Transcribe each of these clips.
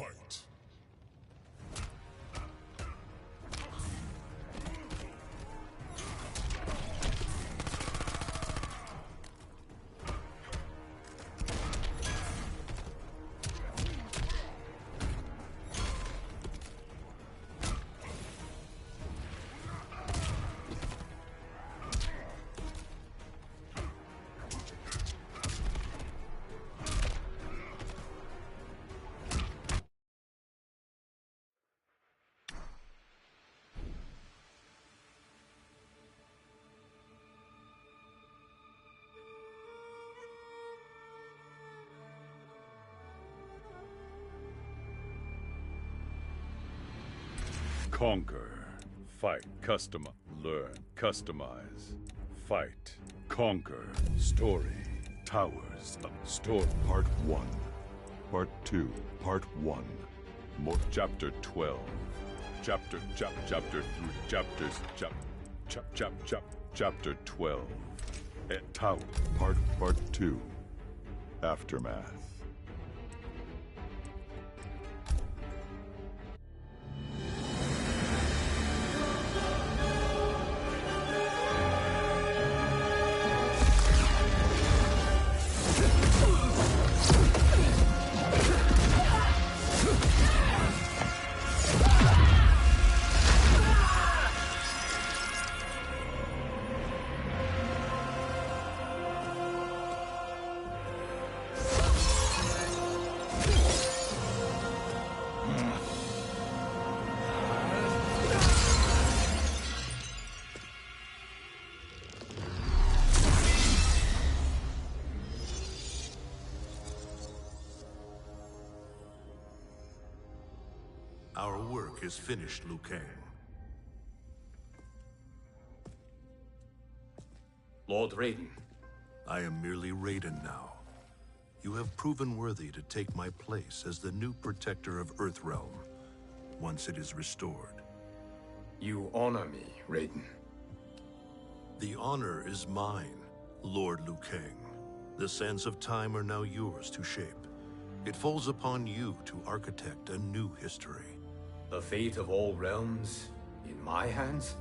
Fight. Conquer. Fight. Customize. Learn. Customize. Fight. Conquer. Story. Towers of Story. Part 1. Part 2. Part 1. Chapter 12. Chapter 3. Chapter 12. Tower. Part 2. Aftermath. Our work is finished, Liu Kang. Lord Raiden. I am merely Raiden now. You have proven worthy to take my place as the new protector of Earthrealm, once it is restored. You honor me, Raiden. The honor is mine, Lord Liu Kang. The sands of time are now yours to shape. It falls upon you to architect a new history. The fate of all realms in my hands?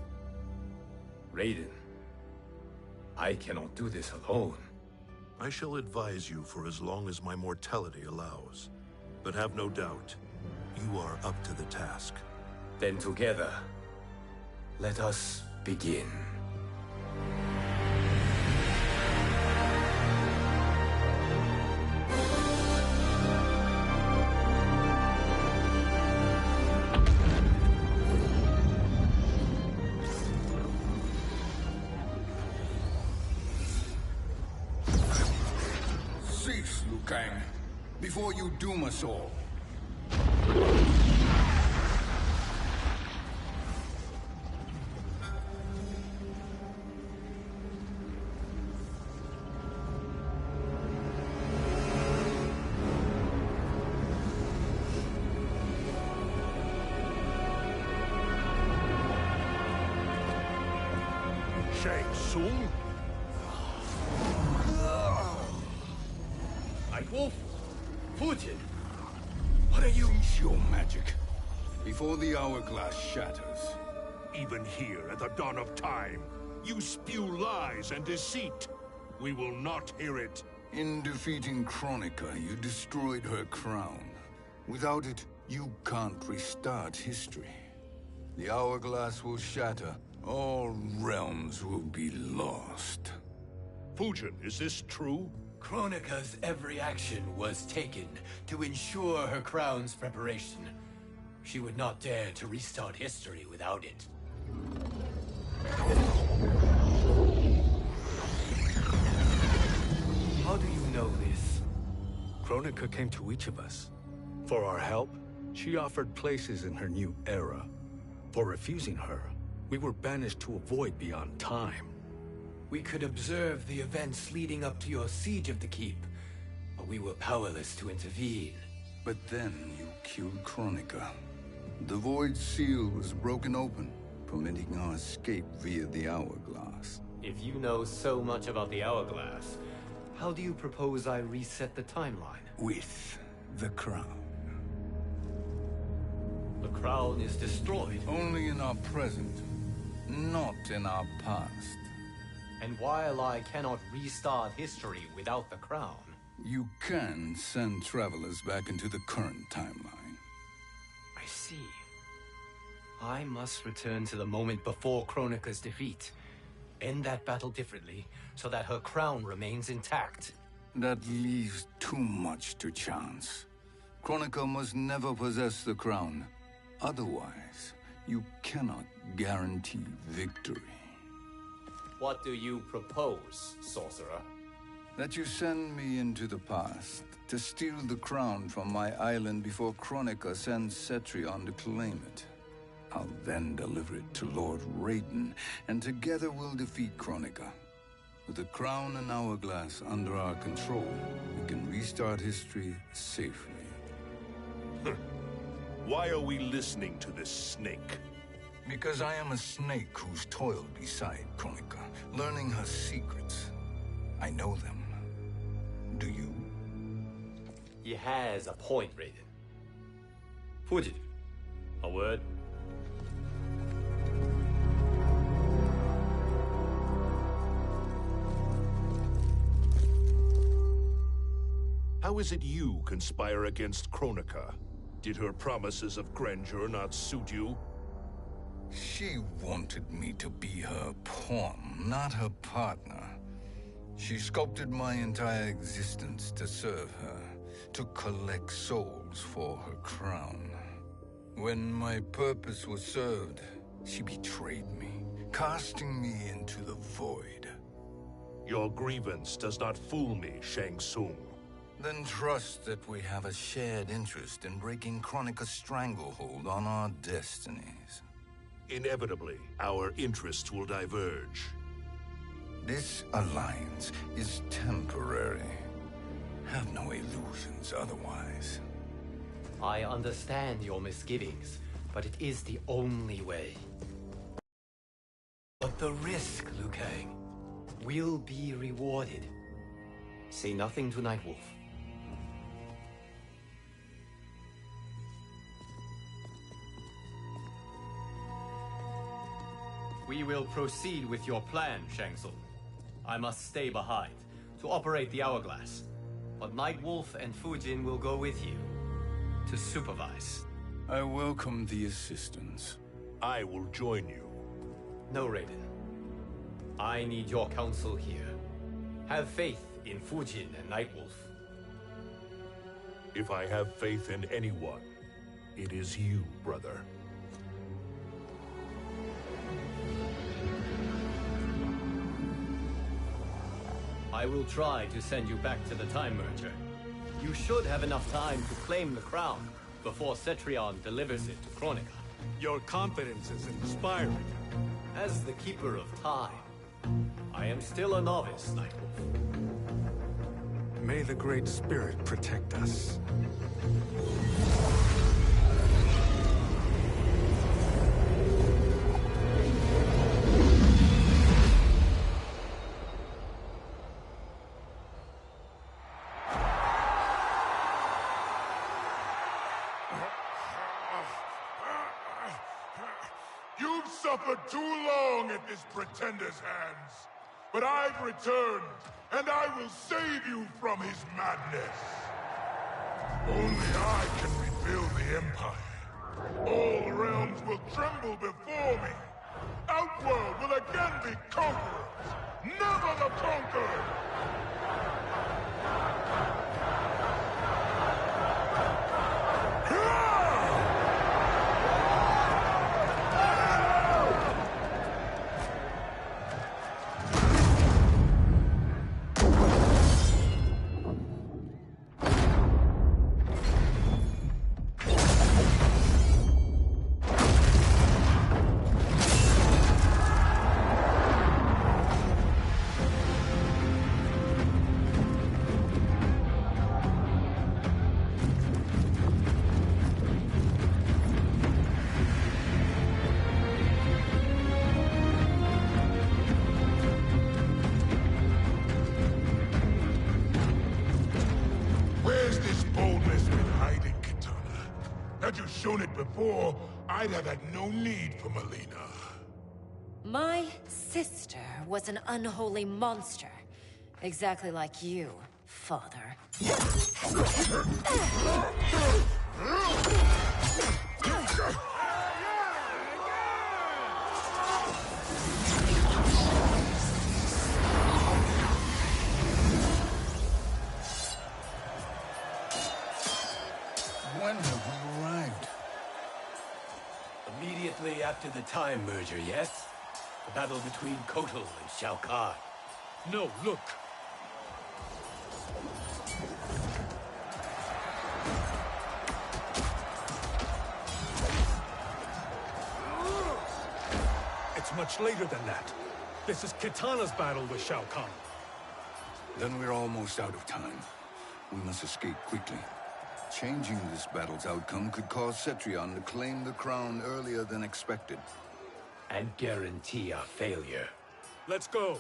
Raiden, I cannot do this alone. I shall advise you for as long as my mortality allows. But have no doubt, you are up to the task. Then together, let us begin. Cease, Liu Kang, before you doom us all. Shang Tsung? Wolf, Fujin, what are you? Cease your magic, before the hourglass shatters. Even here at the dawn of time, you spew lies and deceit. We will not hear it. In defeating Kronika, you destroyed her crown. Without it, you can't restart history. The hourglass will shatter. All realms will be lost. Fujin, is this true? Kronika's every action was taken to ensure her crown's preparation. She would not dare to restart history without it. How do you know this? Kronika came to each of us. For our help, she offered places in her new era. For refusing her, we were banished to a void beyond time. We could observe the events leading up to your siege of the keep, but we were powerless to intervene. But then you killed Kronika. The Void Seal was broken open, permitting our escape via the hourglass. If you know so much about the hourglass, how do you propose I reset the timeline? With the crown. crown is destroyed. Only in our present, not in our past. And while I cannot restart history without the crown... You can send travelers back into the current timeline. I see. I must return to the moment before Kronika's defeat. End that battle differently, so that her crown remains intact. That leaves too much to chance. Kronika must never possess the crown. Otherwise, you cannot guarantee victory. What do you propose, sorcerer? That you send me into the past to steal the crown from my island before Kronika sends Cetrion to claim it. I'll then deliver it to Lord Raiden, and together we'll defeat Kronika. With the crown and hourglass under our control, we can restart history safely. Why are we listening to this snake? Because I am a snake who's toiled beside Kronika, learning her secrets. I know them. Do you? He has a point, Raiden. Fujin, a word? How is it you conspire against Kronika? Did her promises of grandeur not suit you? She wanted me to be her pawn, not her partner. She sculpted my entire existence to serve her, to collect souls for her crown. When my purpose was served, she betrayed me, casting me into the void. Your grievance does not fool me, Shang Tsung. Then trust that we have a shared interest in breaking Kronika's stranglehold on our destinies. Inevitably, our interests will diverge. This alliance is temporary. Have no illusions otherwise. I understand your misgivings, but it is the only way. But the risk, Liu Kang, will be rewarded. Say nothing to Nightwolf. We will proceed with your plan, Shang Tsung. I must stay behind to operate the hourglass. But Nightwolf and Fujin will go with you to supervise. I welcome the assistance. I will join you. No, Raiden. I need your counsel here. Have faith in Fujin and Nightwolf. If I have faith in anyone, it is you, brother. I will try to send you back to the Time Merger. You should have enough time to claim the crown before Cetrion delivers it to Kronika. Your confidence is inspiring. As the Keeper of Time, I am still a novice, Nightwolf. May the Great Spirit protect us. You've suffered too long at this pretender's hands. But I've returned, and I will save you from his madness. Only I can rebuild the Empire. All realms will tremble before me. Outworld will again be conquerors, never the conquered! Had you shown it before, I'd have had no need for Melina. My sister was an unholy monster. Exactly like you, father. When have we arrived? Immediately after the Time Merger, yes? The battle between Kotal and Shao Kahn. No, look. It's much later than that. This is Kitana's battle with Shao Kahn. Then we're almost out of time. We must escape quickly. Changing this battle's outcome could cause Cetrion to claim the crown earlier than expected. And guarantee our failure. Let's go.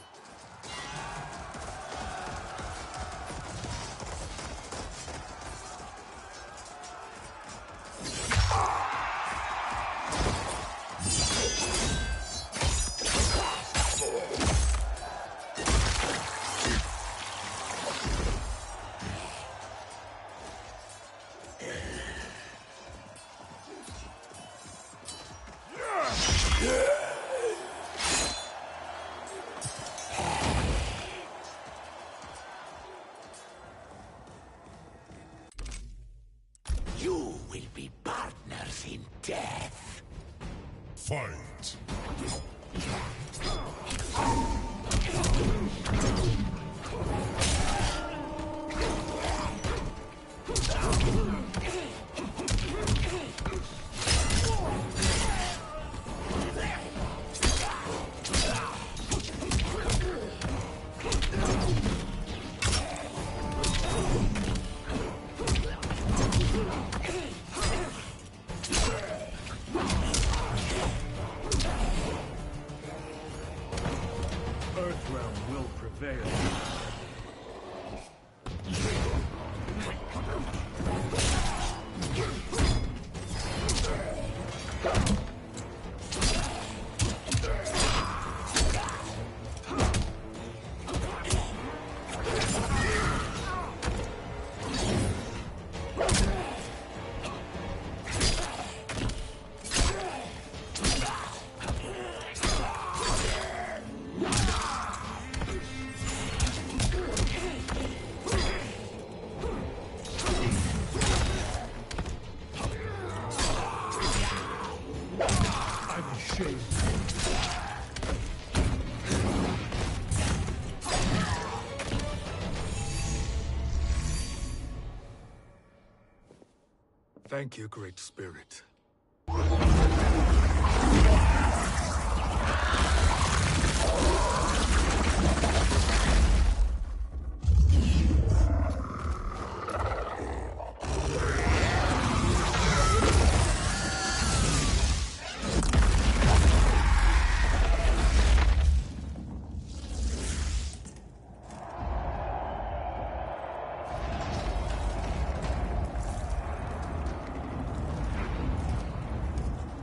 You will be partners in death. Fight! Earthrealm will prevail. I'm ashamed. Thank you, Great Spirit.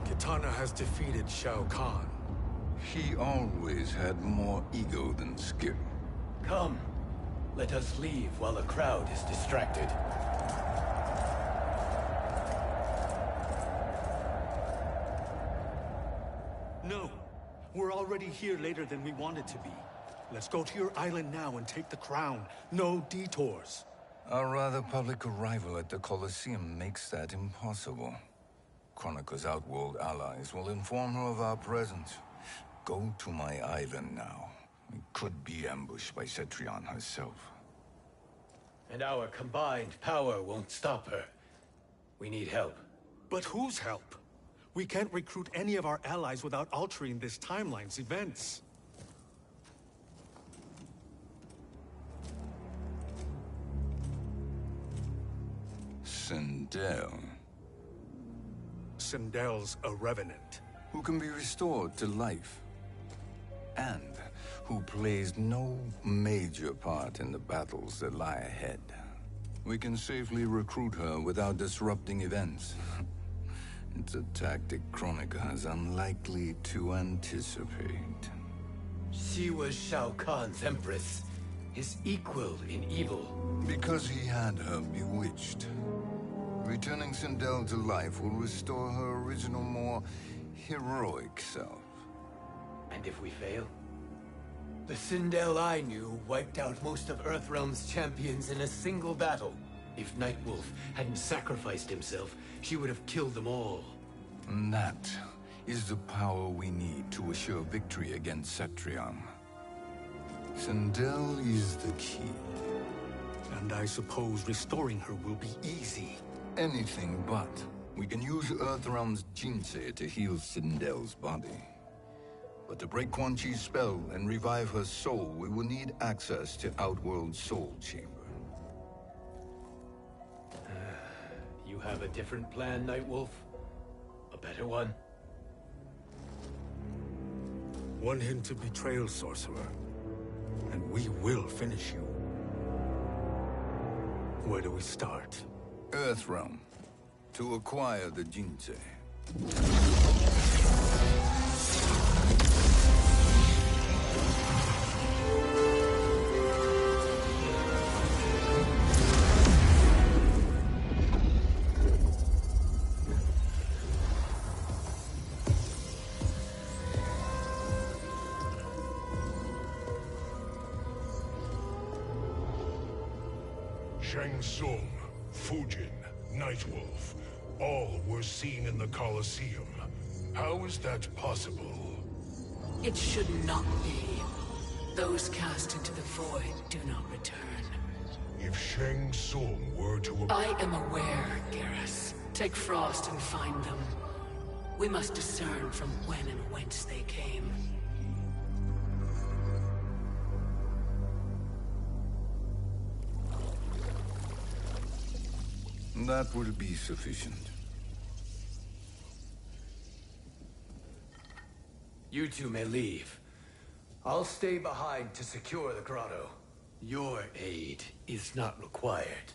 Kitana has defeated Shao Kahn. He always had more ego than skill. Come, let us leave while the crowd is distracted. No, we're already here later than we wanted to be. Let's go to your island now and take the crown. No detours. Our rather public arrival at the Colosseum makes that impossible. Kronika's outworld allies will inform her of our presence. Go to my island now. We could be ambushed by Cetrion herself. And our combined power won't stop her. We need help. But whose help? We can't recruit any of our allies without altering this timeline's events. Sindel, Sindel's a revenant. who can be restored to life, and who plays no major part in the battles that lie ahead. We can safely recruit her without disrupting events. It's a tactic Kronika is unlikely to anticipate. She was Shao Kahn's empress, his equal in evil. Because he had her bewitched. Returning Sindel to life will restore her original, more heroic self. And if we fail? The Sindel I knew wiped out most of Earthrealm's champions in a single battle. If Nightwolf hadn't sacrificed himself, she would have killed them all. And that is the power we need to assure victory against Cetrion. Sindel is the key. And I suppose restoring her will be easy. Anything but. We can use Earthrealm's Jinsei to heal Sindel's body. But to break Quan Chi's spell and revive her soul, we will need access to Outworld's Soul Chamber. You have a different plan, Nightwolf? A better one? One hint to betrayal, Sorcerer. And we will finish you. Where do we start? Earthrealm. To acquire the Jinsei. Shang Tsung, Fujin, Nightwolf, all were seen in the Colosseum. How is that possible? It should not be. Those cast into the void do not return. If Shang Tsung were to... I am aware, Garrus. Take Frost and find them. We must discern from when and whence they came. That will be sufficient. You two may leave. I'll stay behind to secure the grotto. Your aid is not required.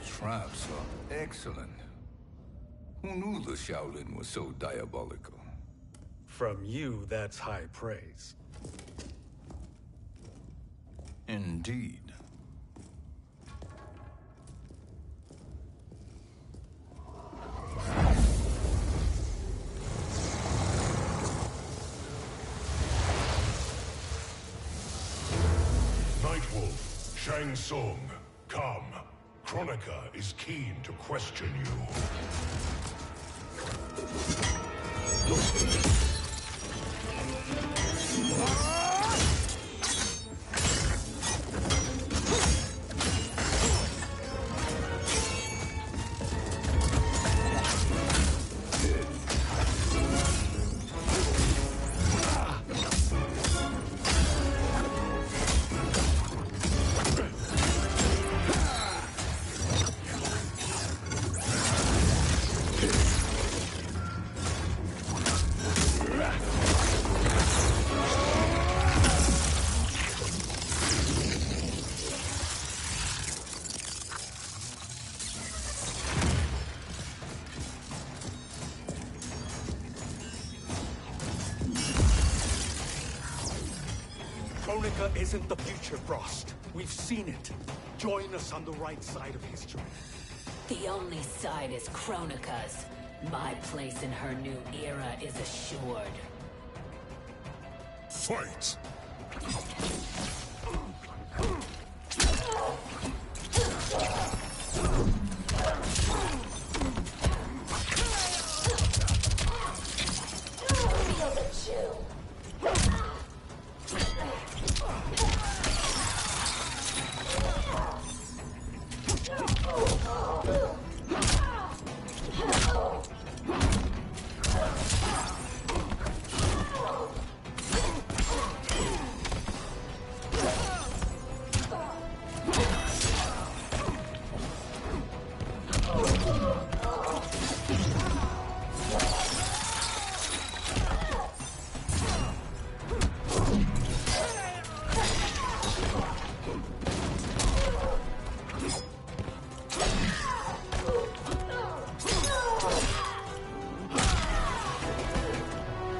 Traps are excellent. Who knew the Shaolin was so diabolical? From you, that's high praise. Indeed. Nightwolf, Shang Tsung, come. Kronika is keen to question you. Kronika isn't the future, Frost. We've seen it. Join us on the right side of history. The only side is Kronika's. My place in her new era is assured. Fight!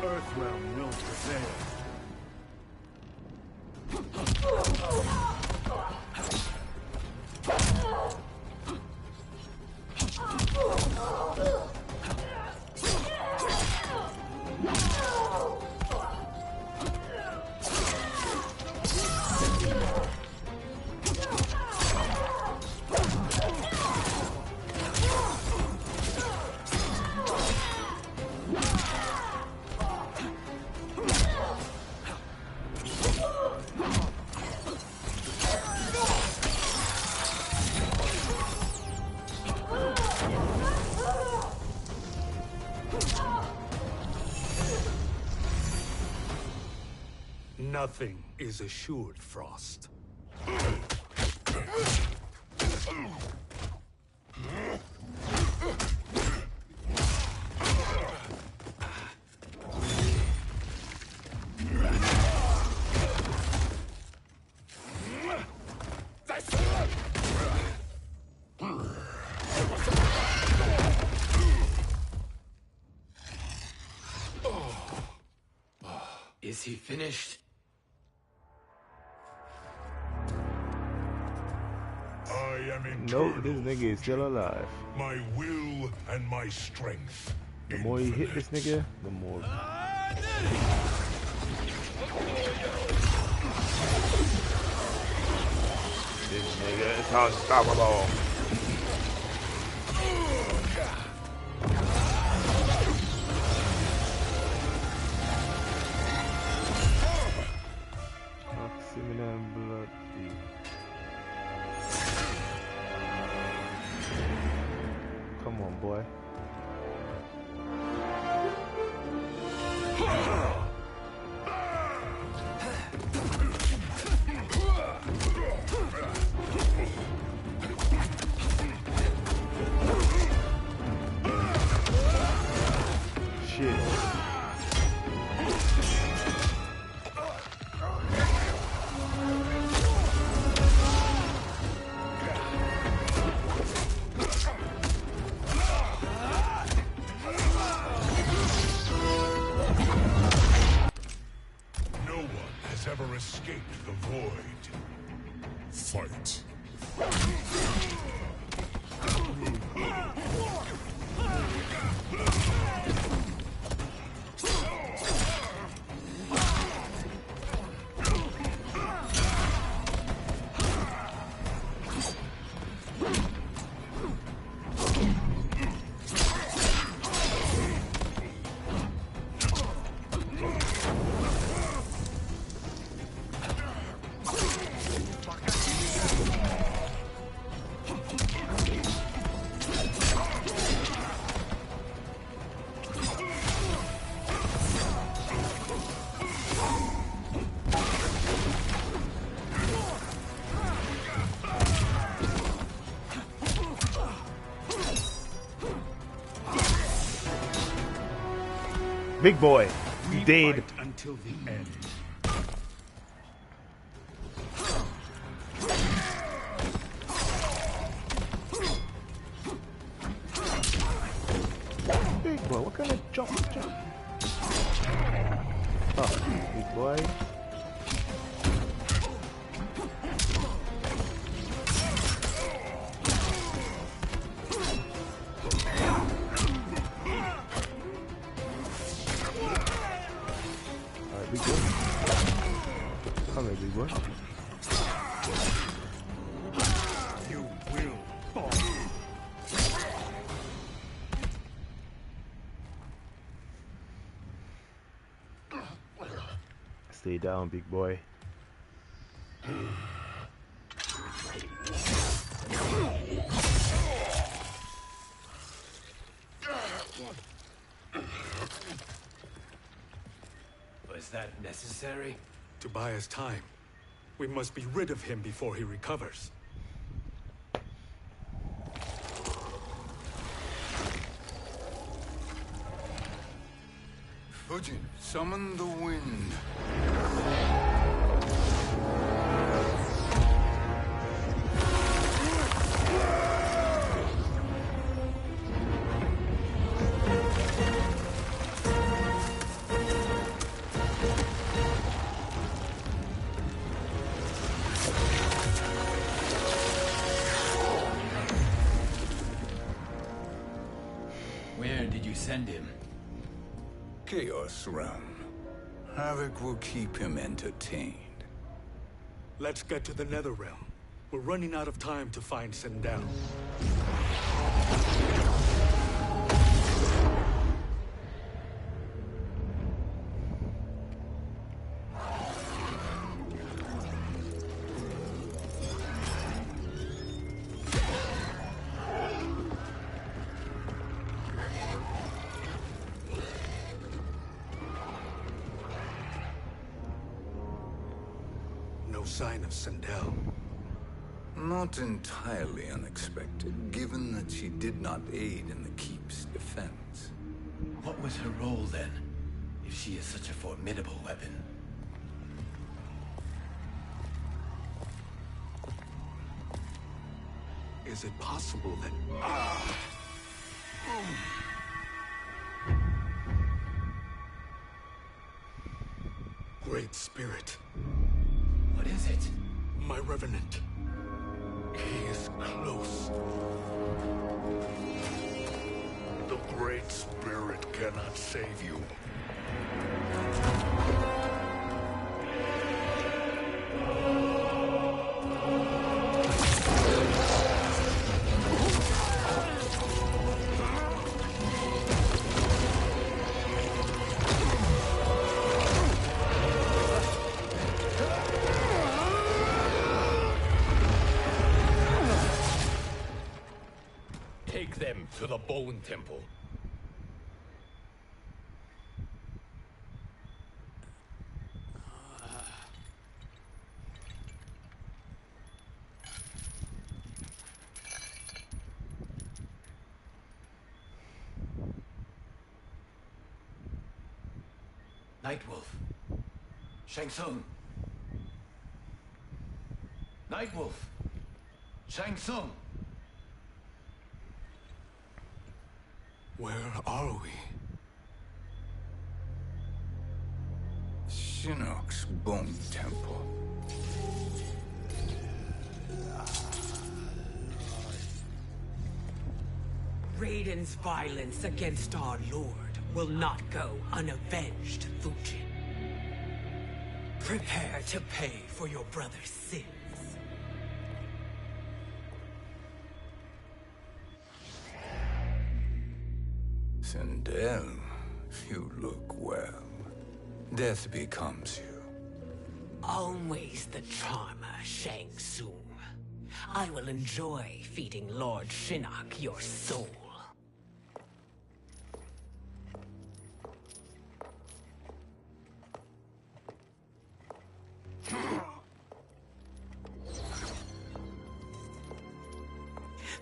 Earthrealm will prevail. Nothing is assured, Frost. Is he finished? I am eternal. Nope, this nigga is still alive. My will and my strength. The more you hit this nigga, the more. This nigga is unstoppable. Maximilian Bloody. Come on, boy. Shit. No one has ever escaped the void. Fight. Big boy, you dead. Until the end. Big boy, what kind of jump? Oh, big boy. Alright, big boy. Come here, big boy. You will fall. Stay down, big boy. Was that necessary? To buy us time. We must be rid of him before he recovers. Fujin, summon the wind. Where did you send him? Chaos Realm. Havoc will keep him entertained. Let's get to the Netherrealm. We're running out of time to find Sindel. No sign of Sindel. Not entirely unexpected, given that she did not aid in the Keep's defense. What was her role then, if she is such a formidable weapon? Is it possible that... Great Spirit. What is it? My Revenant. He is close. The Great Spirit cannot save you. Take them to the Bone Temple. Nightwolf. Shang Tsung. Nightwolf. Shang Tsung. Where are we? Shinnok's Bone Temple. Raiden's violence against our Lord will not go unavenged, Fujin. Prepare to pay for your brother's sins. Sindel, you look well. Death becomes you. Always the charmer, Shang Tsung. I will enjoy feeding Lord Shinnok your soul.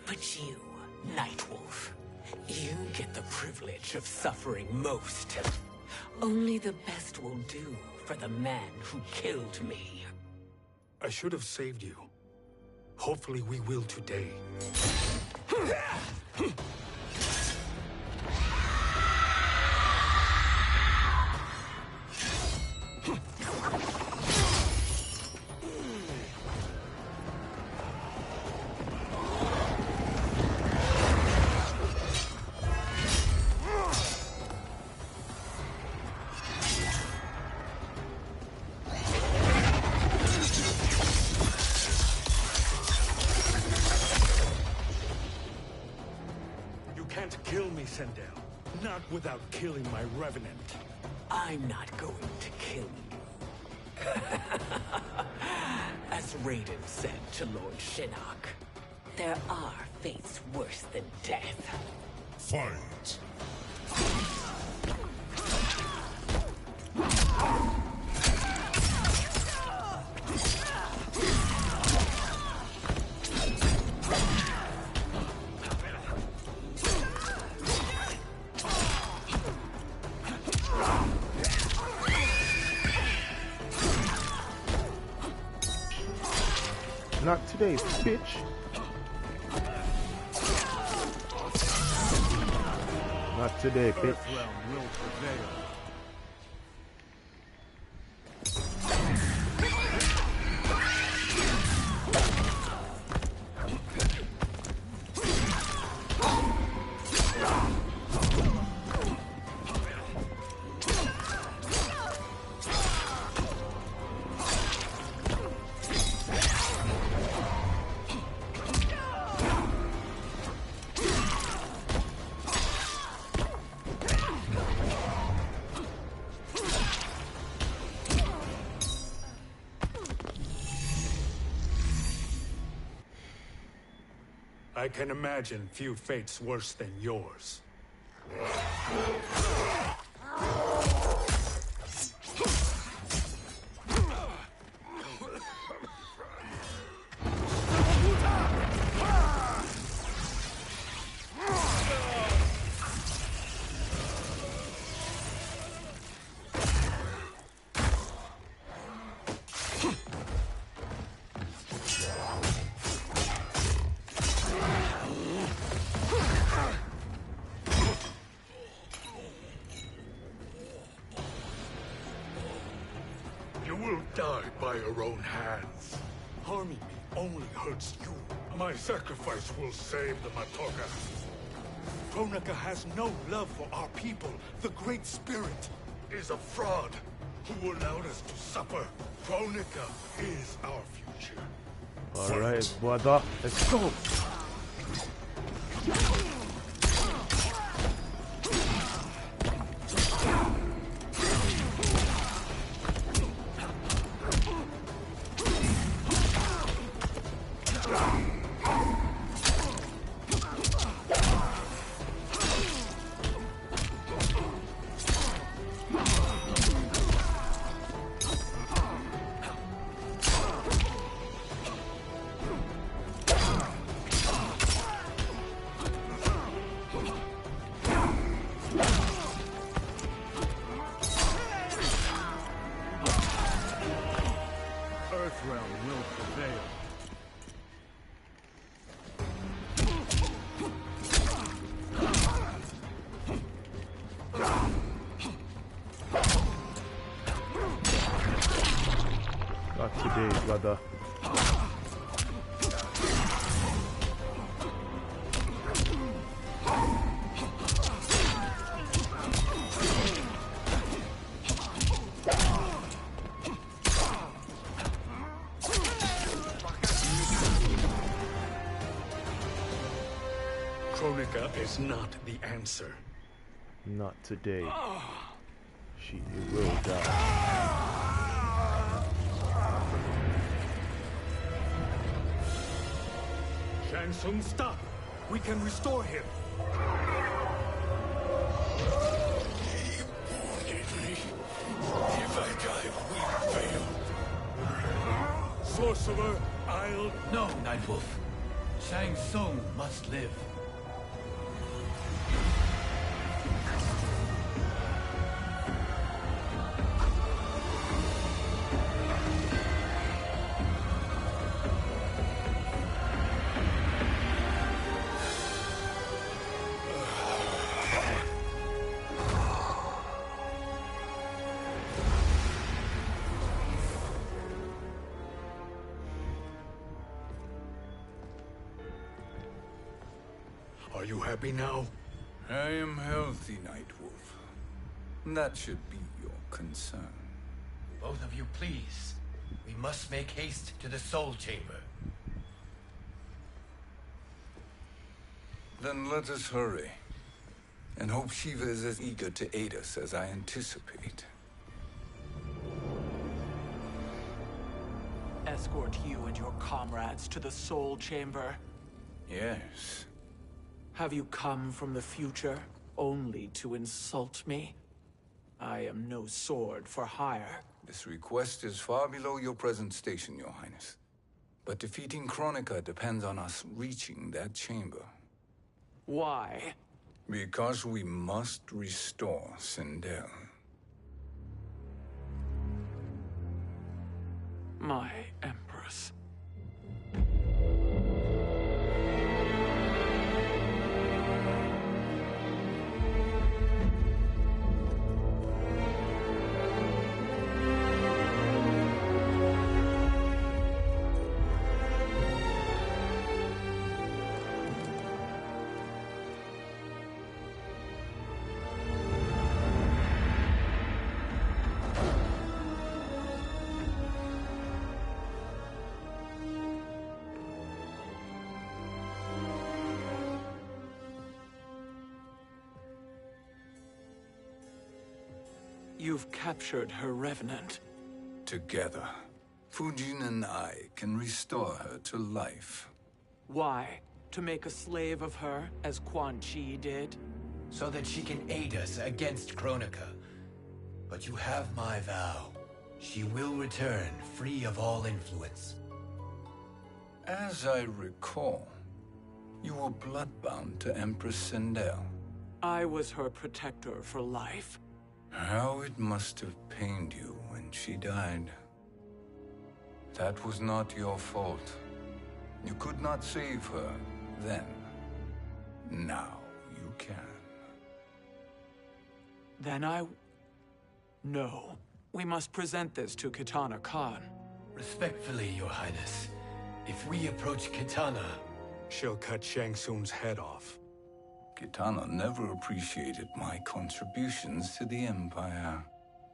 But you, Nightwolf, you get the privilege of suffering most. Only the best will do for the man who killed me. I should have saved you. Hopefully we will today. Kill me, Sindel. Not without killing my Revenant. I'm not going to kill you. As Raiden said to Lord Shinnok, there are fates worse than death. Fight! Not today, bitch. Not today, bitch. Earthrealm will prevail. I can imagine few fates worse than yours. You will die by your own hands. Harming me only hurts you. My sacrifice will save the Matoga. Kronika has no love for our people. The Great Spirit is a fraud who allowed us to suffer. Kronika is our future. Alright, brother. Let's go. Earthrealm will prevail. Not today, brother. Kronika is not the answer. Not today. She will die. Shang Tsung, stop! We can restore him. If I die, we fail. Sorcerer, I'll... No, Nightwolf. Shang Tsung must live. Are you happy now? I am healthy, Nightwolf. That should be your concern. Both of you, please. We must make haste to the Soul Chamber. Then let us hurry. And hope Shiva is as eager to aid us as I anticipate. Escort you and your comrades to the Soul Chamber. Yes. Have you come from the future only to insult me? I am no sword for hire. This request is far below your present station, Your Highness. But defeating Kronika depends on us reaching that chamber. Why? Because we must restore Sindel. My Empress. You've captured her revenant. Together, Fujin and I can restore her to life. Why? To make a slave of her, as Quan Chi did? So that she can aid us against Kronika. But you have my vow. She will return free of all influence. As I recall, you were bloodbound to Empress Sindel. I was her protector for life. How it must have pained you when she died. That was not your fault. You could not save her then. Now you can. Then No. We must present this to Kitana Khan. Respectfully, Your Highness. If we approach Kitana, she'll cut Shang Tsung's head off. Kitana never appreciated my contributions to the Empire.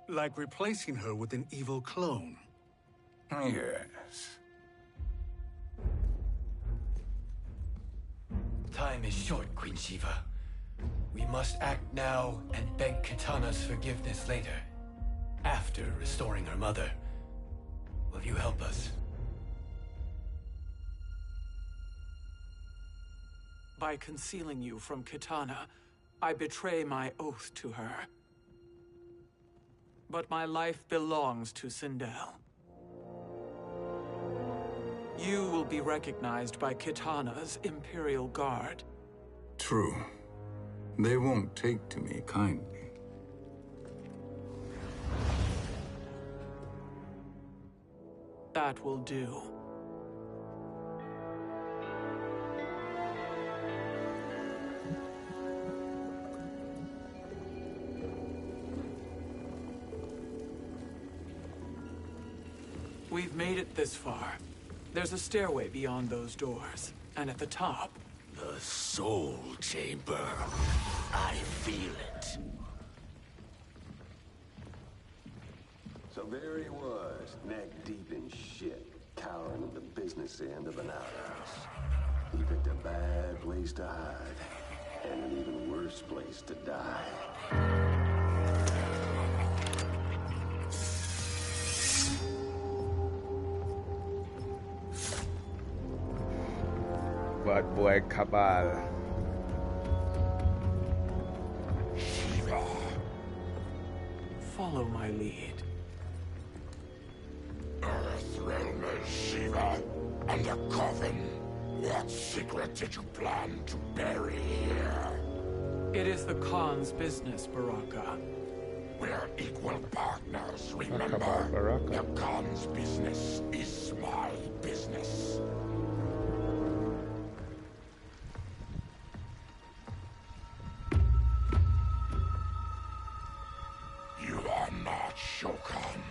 Like replacing her with an evil clone. Yes. Time is short, Queen Shiva. We must act now and beg Kitana's forgiveness later. After restoring her mother. Will you help us? By concealing you from Kitana, I betray my oath to her. But my life belongs to Sindel. You will be recognized by Kitana's Imperial Guard. True. They won't take to me kindly. That will do. We've made it this far. There's a stairway beyond those doors, and at the top... The Soul Chamber. I feel it. So there he was, neck deep in shit, cowering at the business end of an outhouse. He picked a bad place to hide, and an even worse place to die. Bad boy Cabal. Follow my lead. Earthrealm is Shiva, and the coffin. What secret did you plan to bury here? It is the Khan's business, Baraka. We're equal partners, remember? The Khan's business is my business. You are not Shokan.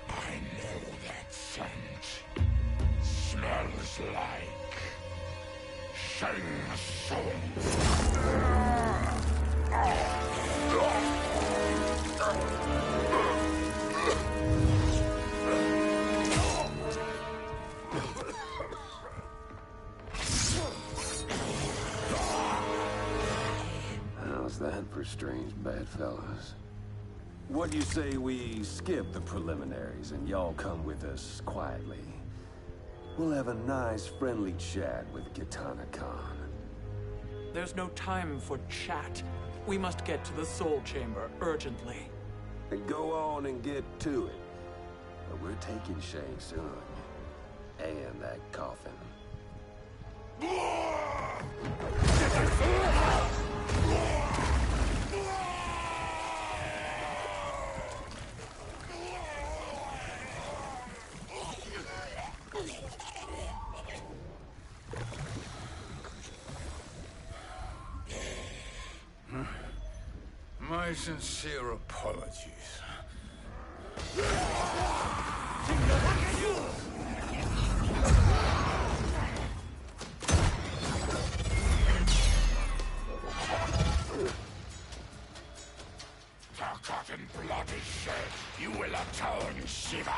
I know that scent. Smells like Shang Tsung. How's that for strange bedfellows? What do you say we skip the preliminaries and y'all come with us quietly? We'll have a nice, friendly chat with Kitana Khan. There's no time for chat. We must get to the Soul Chamber urgently. And go on and get to it. But we're taking Shang Tsung. And that coffin. My sincere apologies. Tarkat and blood is shed. You will atone, Shiva.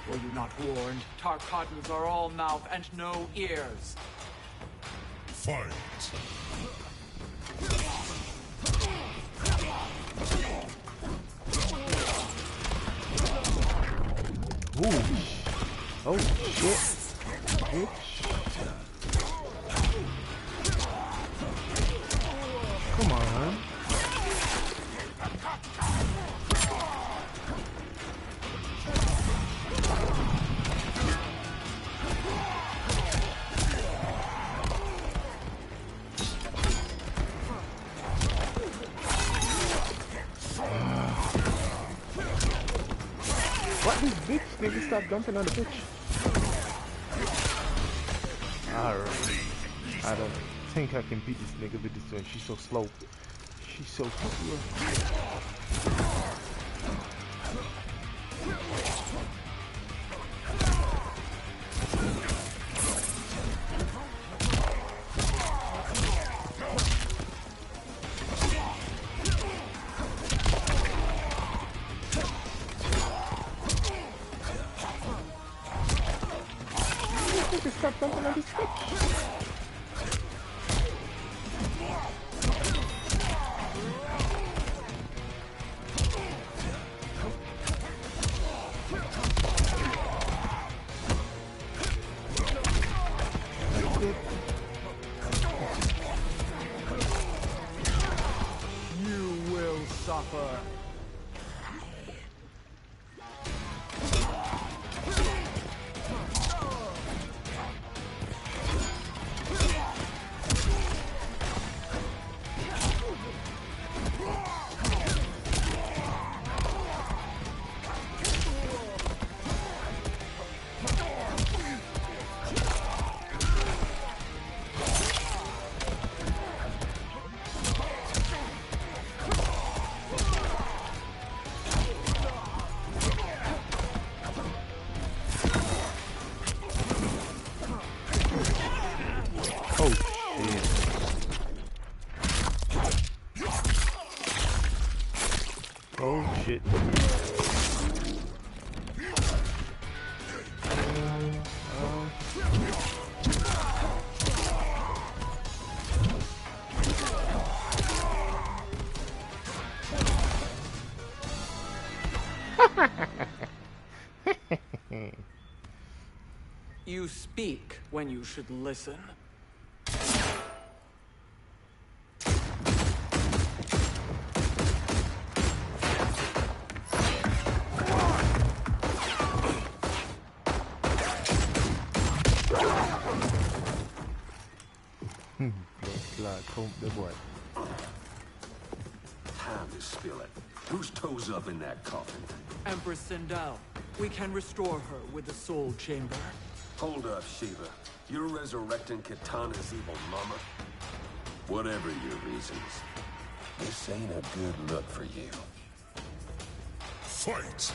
Were you not warned? Tarkatans are all mouth and no ears. Fight. Ooh. Oh shit. Bitch. Come on. What this bitch? Nigga, stop dumping on the bitch. Alright. I don't think I can beat this nigga with this one. She's so slow. She's so slow. Stop dumping on this bitch. You will suffer. Oh shit. You speak when you should listen. The boy. Time to spill it. Whose toes up in that coffin? Empress Sindel. We can restore her with the soul chamber. Hold up, Shiva. You're resurrecting Kitana's evil mama? Whatever your reasons, this ain't a good look for you. Fight!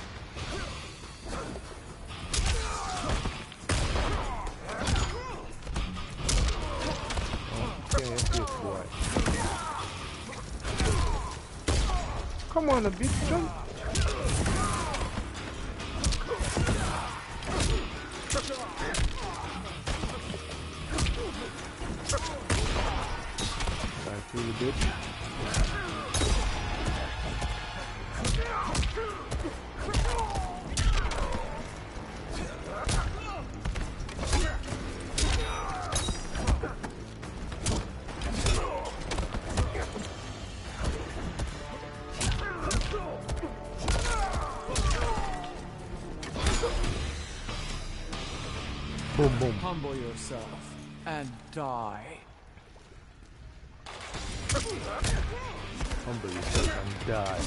Okay, that's it, boy. Come on, a bitch, jump. Sorry, through the bitch. Boom, boom. Humble yourself and die. Humble yourself and die.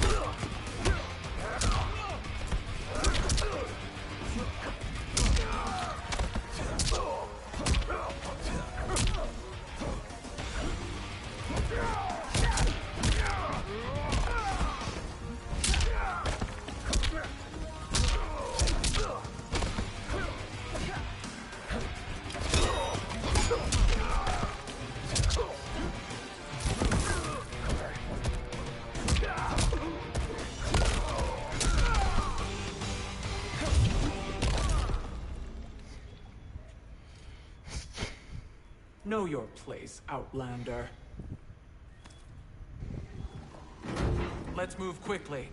Know your place, Outlander. Let's move quickly.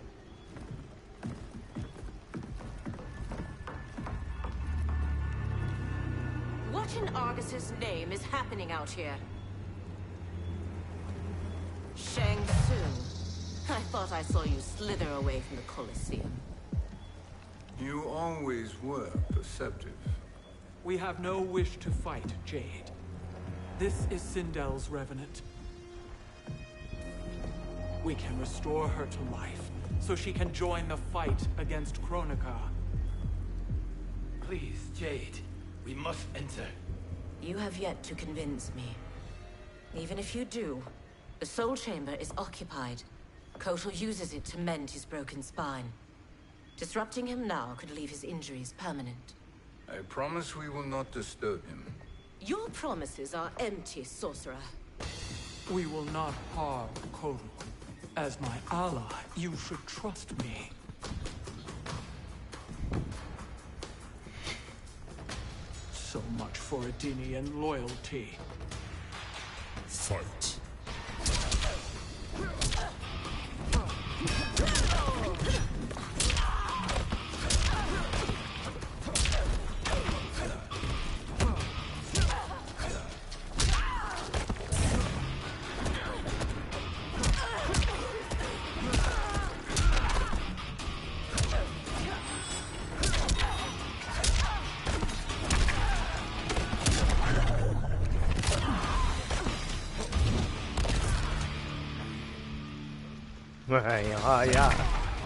What in Argus's name is happening out here? Shang Tsung. I thought I saw you slither away from the Colosseum. You always were perceptive. We have no wish to fight, Jade. This is Sindel's revenant. We can restore her to life, so she can join the fight against Kronika. Please, Jade. We must enter. You have yet to convince me. Even if you do, the Soul Chamber is occupied. Kotal uses it to mend his broken spine. Disrupting him now could leave his injuries permanent. I promise we will not disturb him. Your promises are empty, sorcerer. We will not harm Kotal. As my ally, you should trust me. So much for Adenian loyalty. Fight.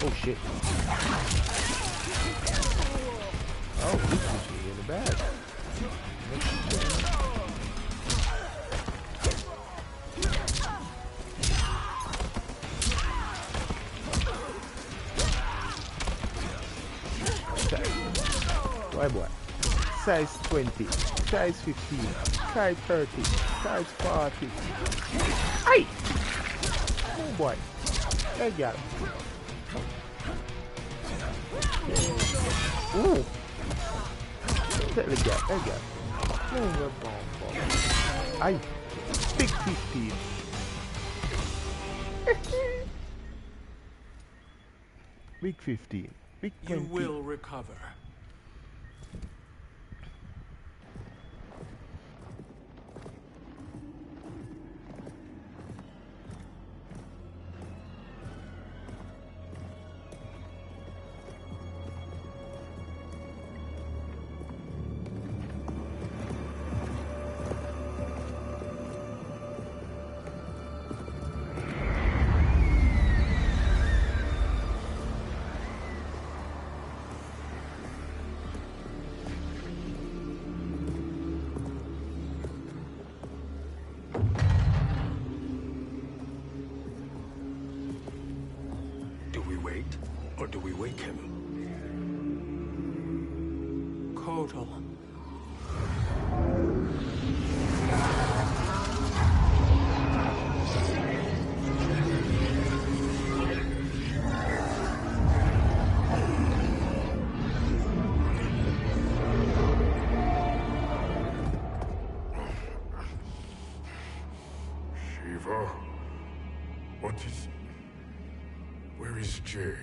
Oh shit. Oh, this is really bad. Why boy? Size 20, size 15, size 30, size 40. Aye! Oh boy. I got him. Ooh! There we go, there we go. Oh, bomb. Aye! Big 15. Big 15. Big 20. You will recover. Or do we wake him? Kotal. Shiva? What is... Where is Jade?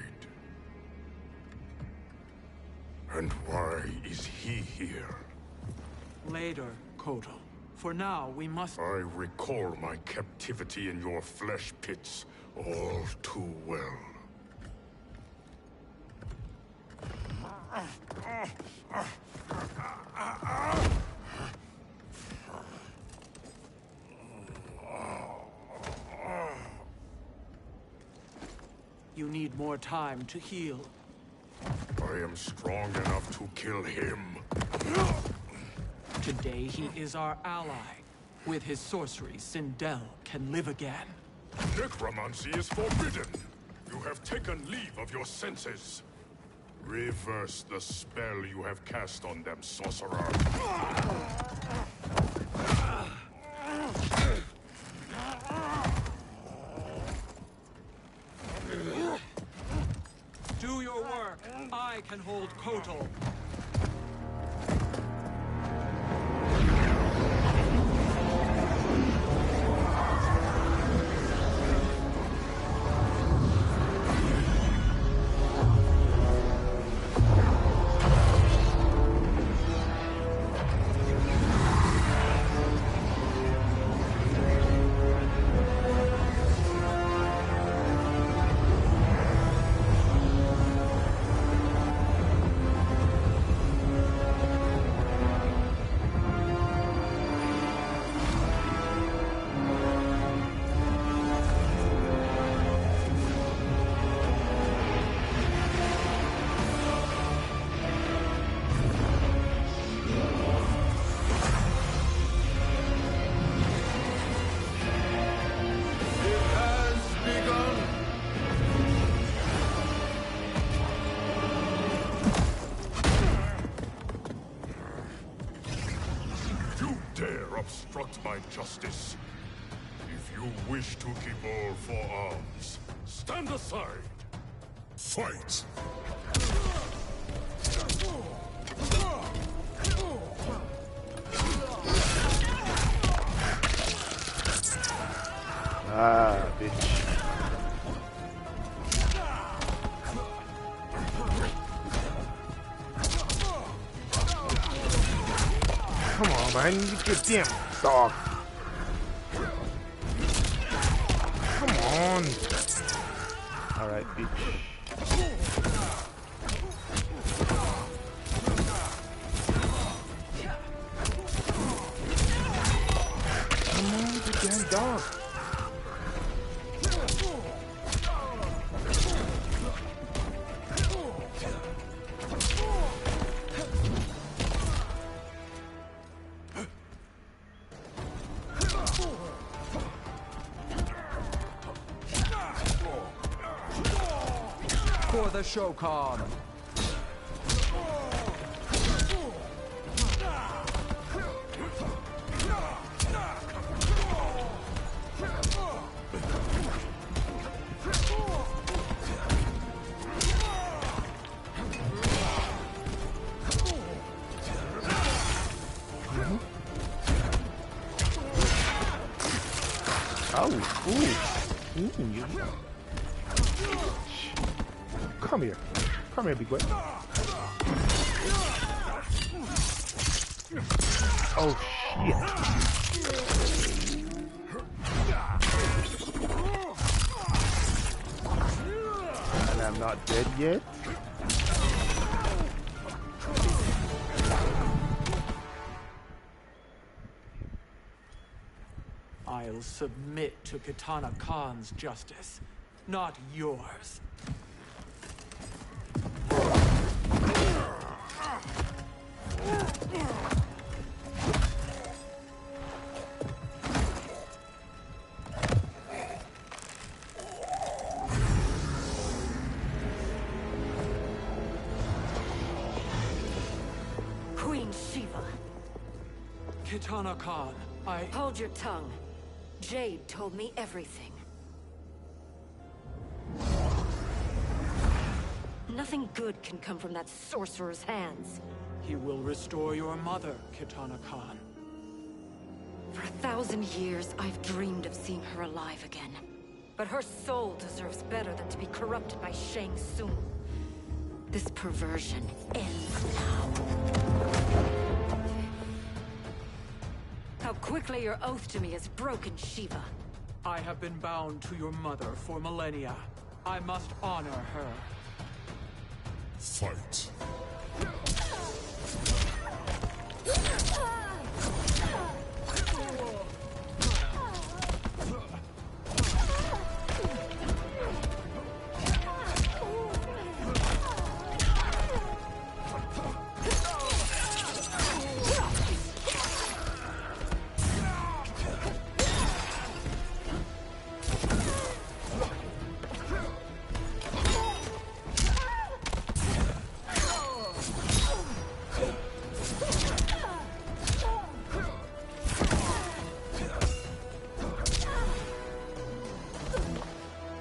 And why is he here? Later, Kotal. For now, we must... I recall my captivity in your flesh pits all too well. You need more time to heal. I am strong enough to kill him. Today he is our ally. With his sorcery, Sindel can live again. Necromancy is forbidden. You have taken leave of your senses. Reverse the spell you have cast on them, sorcerer. Do your work. I can hold Kotal. dare obstruct my justice? If you wish to keep all four arms, stand aside. Fight! Ah, bitch. Come on, man. You get damn dog. Come on. Alright, bitch. Come on, you damn dog. For the Shokan. Oh, ooh. Ooh. Come here. Come here, big boy. Oh, shit. And I'm not dead yet. I'll submit to Kitana Khan's justice, not yours. Queen Shiva. Kitana Khan, I... Hold your tongue. Jade told me everything. Nothing good can come from that sorcerer's hands. He will restore your mother, Kitana Khan. For 1,000 years, I've dreamed of seeing her alive again. But her soul deserves better than to be corrupted by Shang Tsung. This perversion ends now. How quickly your oath to me has broken, Shiva. I have been bound to your mother for millennia. I must honor her. Fight.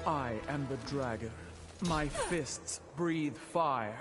I am the dragon. My fists breathe fire.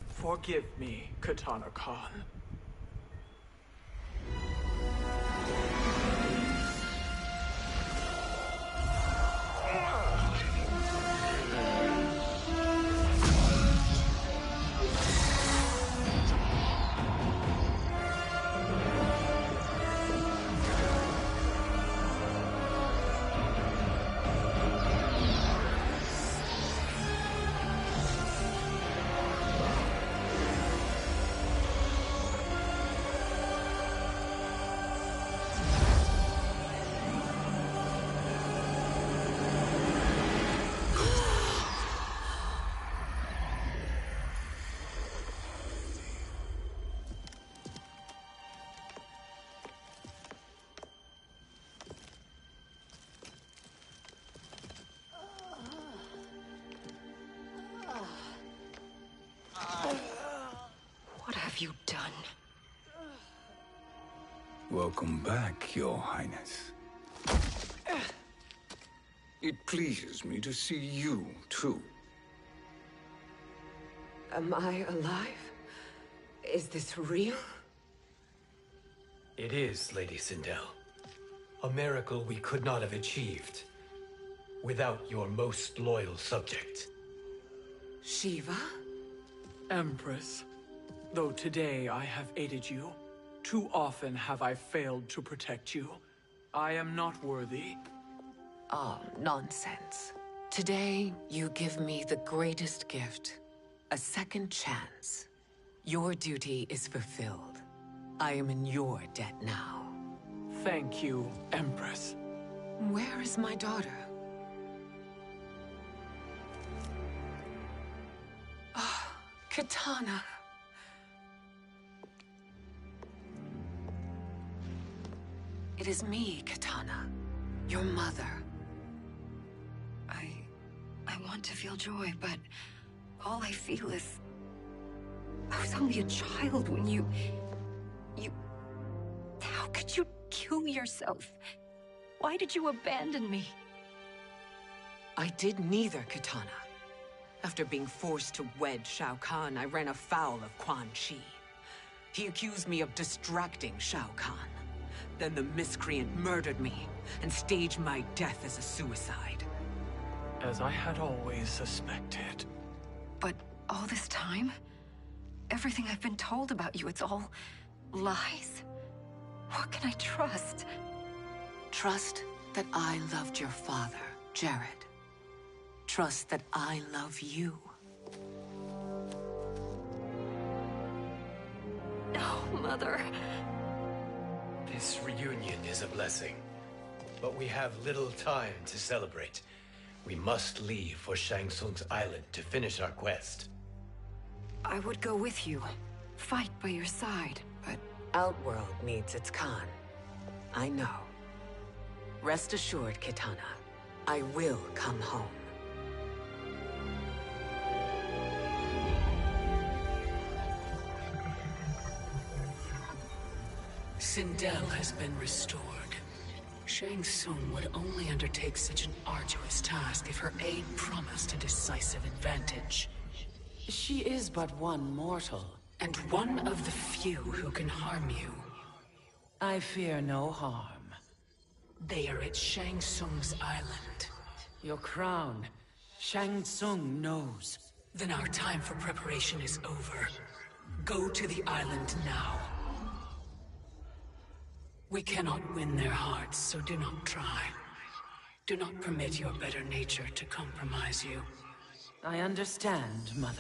Forgive me, Kitana Khan. Welcome back, Your Highness. It pleases me to see you, too. Am I alive? Is this real? It is, Lady Sindel. A miracle we could not have achieved without your most loyal subject. Shiva? Empress, though today I have aided you, too often have I failed to protect you. I am not worthy. Oh, nonsense. Today, you give me the greatest gift. A second chance. Your duty is fulfilled. I am in your debt now. Thank you, Empress. Where is my daughter? Ah, Katana. It is me, Katana. Your mother. I want to feel joy, but all I feel is... I was only a child when you... How could you kill yourself? Why did you abandon me? I did neither, Katana. After being forced to wed Shao Kahn, I ran afoul of Quan Chi. He accused me of distracting Shao Kahn. Then the miscreant murdered me and staged my death as a suicide. As I had always suspected. But all this time? Everything I've been told about you, it's all lies? What can I trust? Trust that I loved your father, Jared. Trust that I love you. Oh, Mother. This reunion is a blessing, but we have little time to celebrate. We must leave for Shang Tsung's island to finish our quest. I would go with you, fight by your side, but... Outworld needs its Khan. I know. Rest assured, Kitana. I will come home. Sindel has been restored. Shang Tsung would only undertake such an arduous task if her aid promised a decisive advantage. She is but one mortal, and one of the few who can harm you. I fear no harm. They are at Shang Tsung's island. Your crown, Shang Tsung knows. Then our time for preparation is over. Go to the island now. We cannot win their hearts, so do not try. Do not permit your better nature to compromise you. I understand, Mother.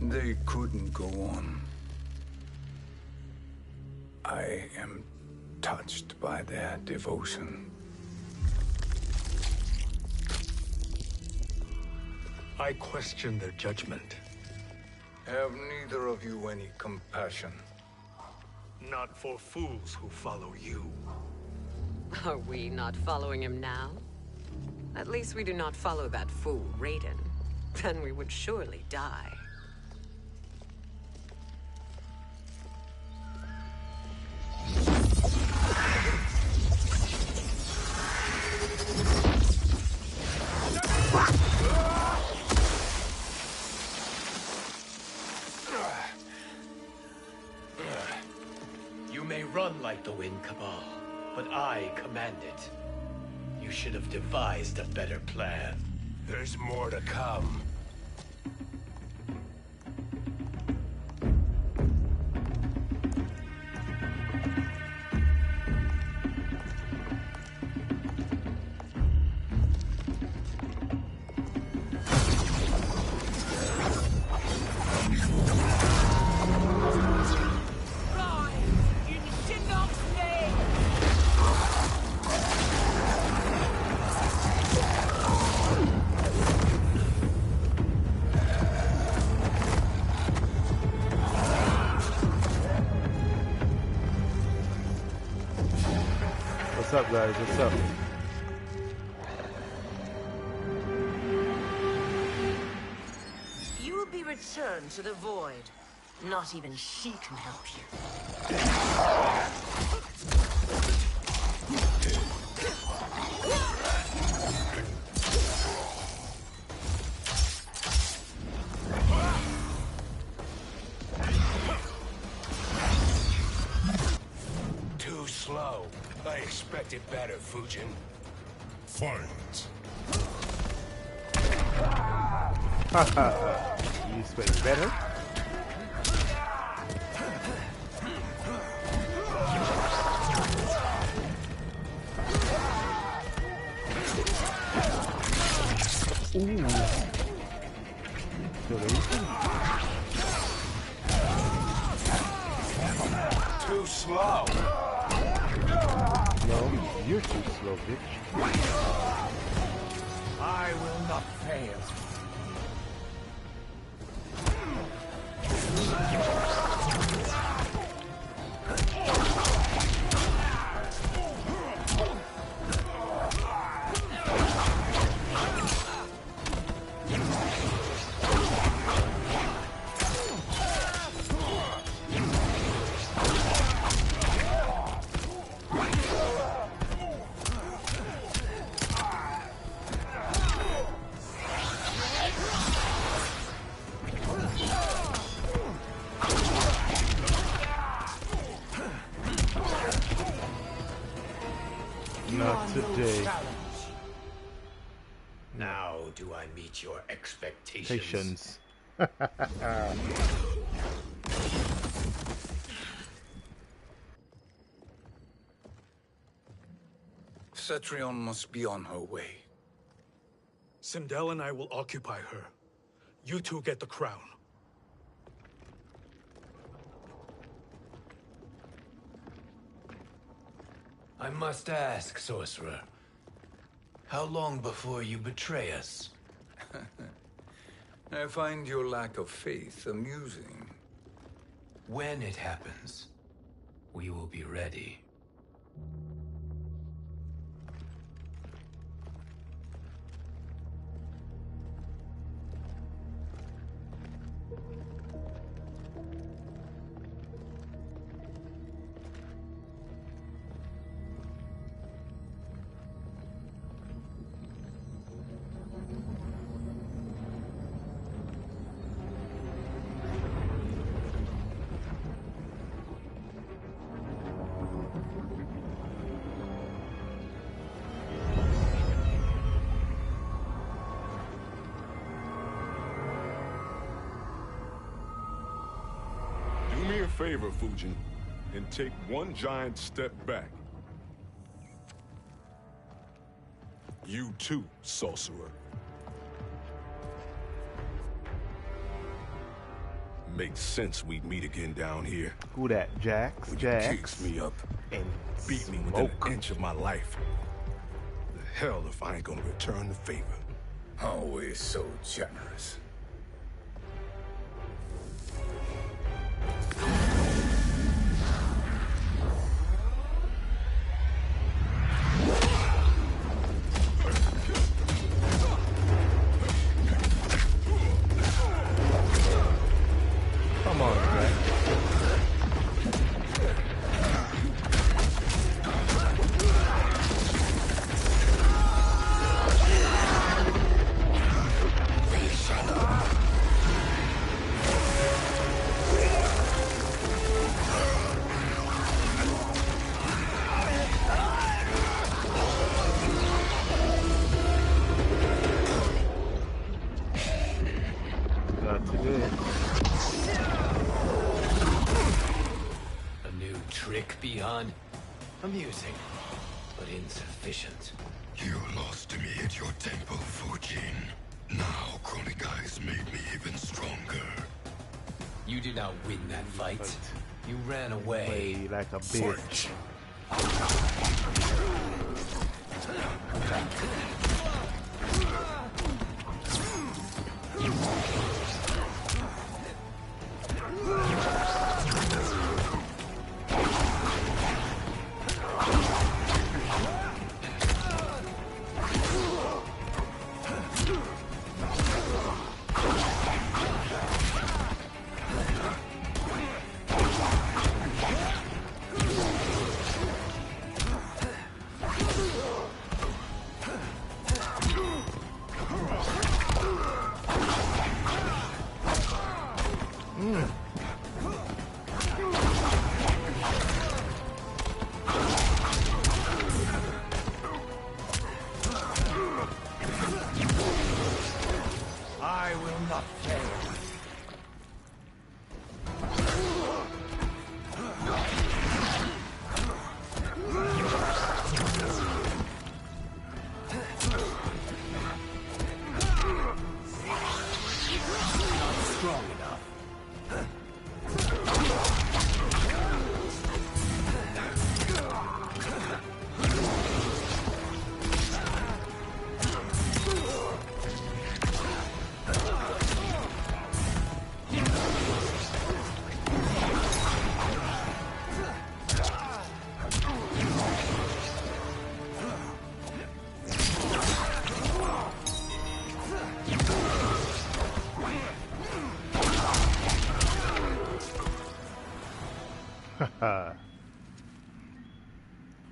They couldn't go on. I am touched by their devotion. I question their judgment. Have neither of you any compassion? Not for fools who follow you. Are we not following him now? At least we do not follow that fool, Raiden. Then we would surely die. You may run like the wind, Cabal, but I command it. You should have devised a better plan. There's more to come. up, guys? What's up? You will be returned to the void. Not even she can help you. Too slow. I expected better, Fujin. Fight. You expect better? Ooh. Too slow. No, you're too slow, bitch. I will not fail. Not today. Now do I meet your expectations? Cetrion must be on her way. Sindel and I will occupy her. You two get the crown. I must ask, sorcerer. How long before you betray us? I find your lack of faith amusing. When it happens, we will be ready. Do me a favor, Fujin, and take one giant step back. You too, sorcerer. Makes sense we'd meet again down here. Who that? Jax? When Jax? you kicks me up and beat me within an inch of my life. The hell if I ain't gonna return the favor. Always so generous. Come on, Jax. Not today. A new trick beyond? Amusing, but insufficient. You lost to me at your temple, Fujin. Now Kronika has made me even stronger. You did not win that fight. You ran away. Play like a bitch. not fail. Not strong enough.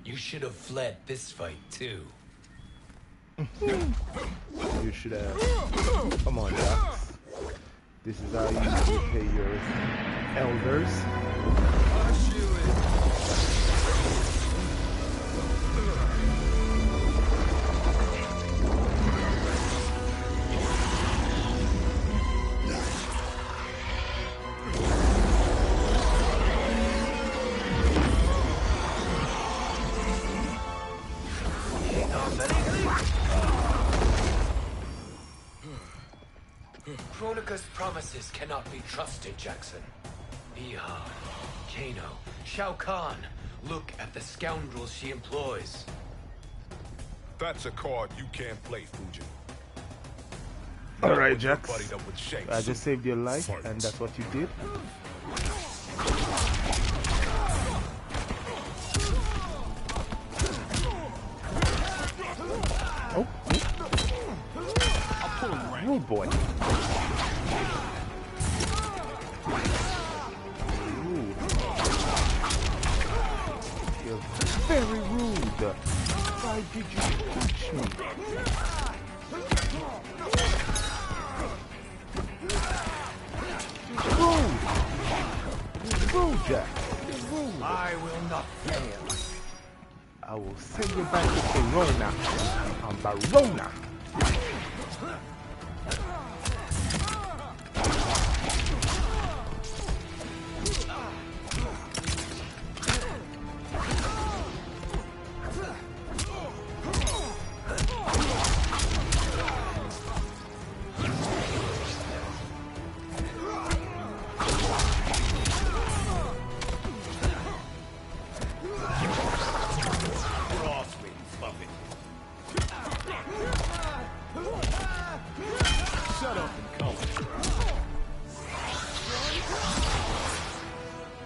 You should have fled this fight too. You should have. Come on, Jax. This is how you repay your elders. Kronika's promises cannot be trusted, Jackson. Ihan, Kano, Shao Kahn. Look at the scoundrels she employs. That's a card you can't play, Fujin. Alright, Jax. I just saved your life, and that's what you did. Oh. Rude boy. Rude. You're very rude. Why did you touch me? Rude. Rude, Jack. Rude. I will not fail. I will send you back to Corona. I'm Barona.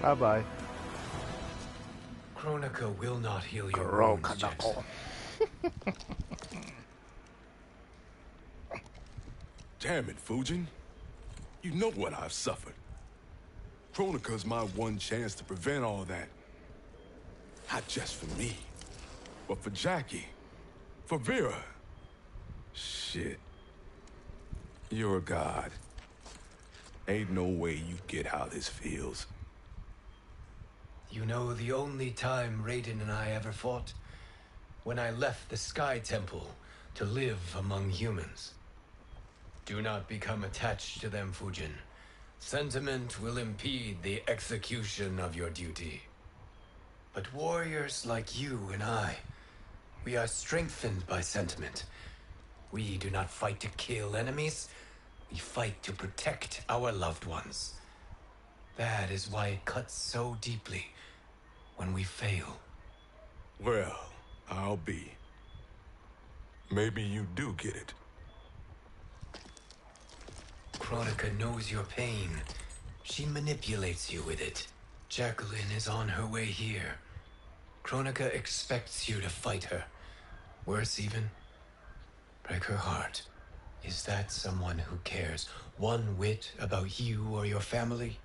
Bye-bye. Kronika will not heal your wounds, Jackson. Damn it, Fujin. You know what I've suffered. Kronika's my one chance to prevent all that. Not just for me, but for Jackie, for Vera. Shit. You're a god. Ain't no way you get how this feels. You know the only time Raiden and I ever fought? When I left the Sky Temple to live among humans. Do not become attached to them, Fujin. Sentiment will impede the execution of your duty. But warriors like you and I, we are strengthened by sentiment. We do not fight to kill enemies. We fight to protect our loved ones. That is why it cuts so deeply when we fail. Well, I'll be. Maybe you do get it. Kronika knows your pain. She manipulates you with it. Jacqueline is on her way here. Kronika expects you to fight her. Worse even, break her heart. Is that someone who cares one whit about you or your family?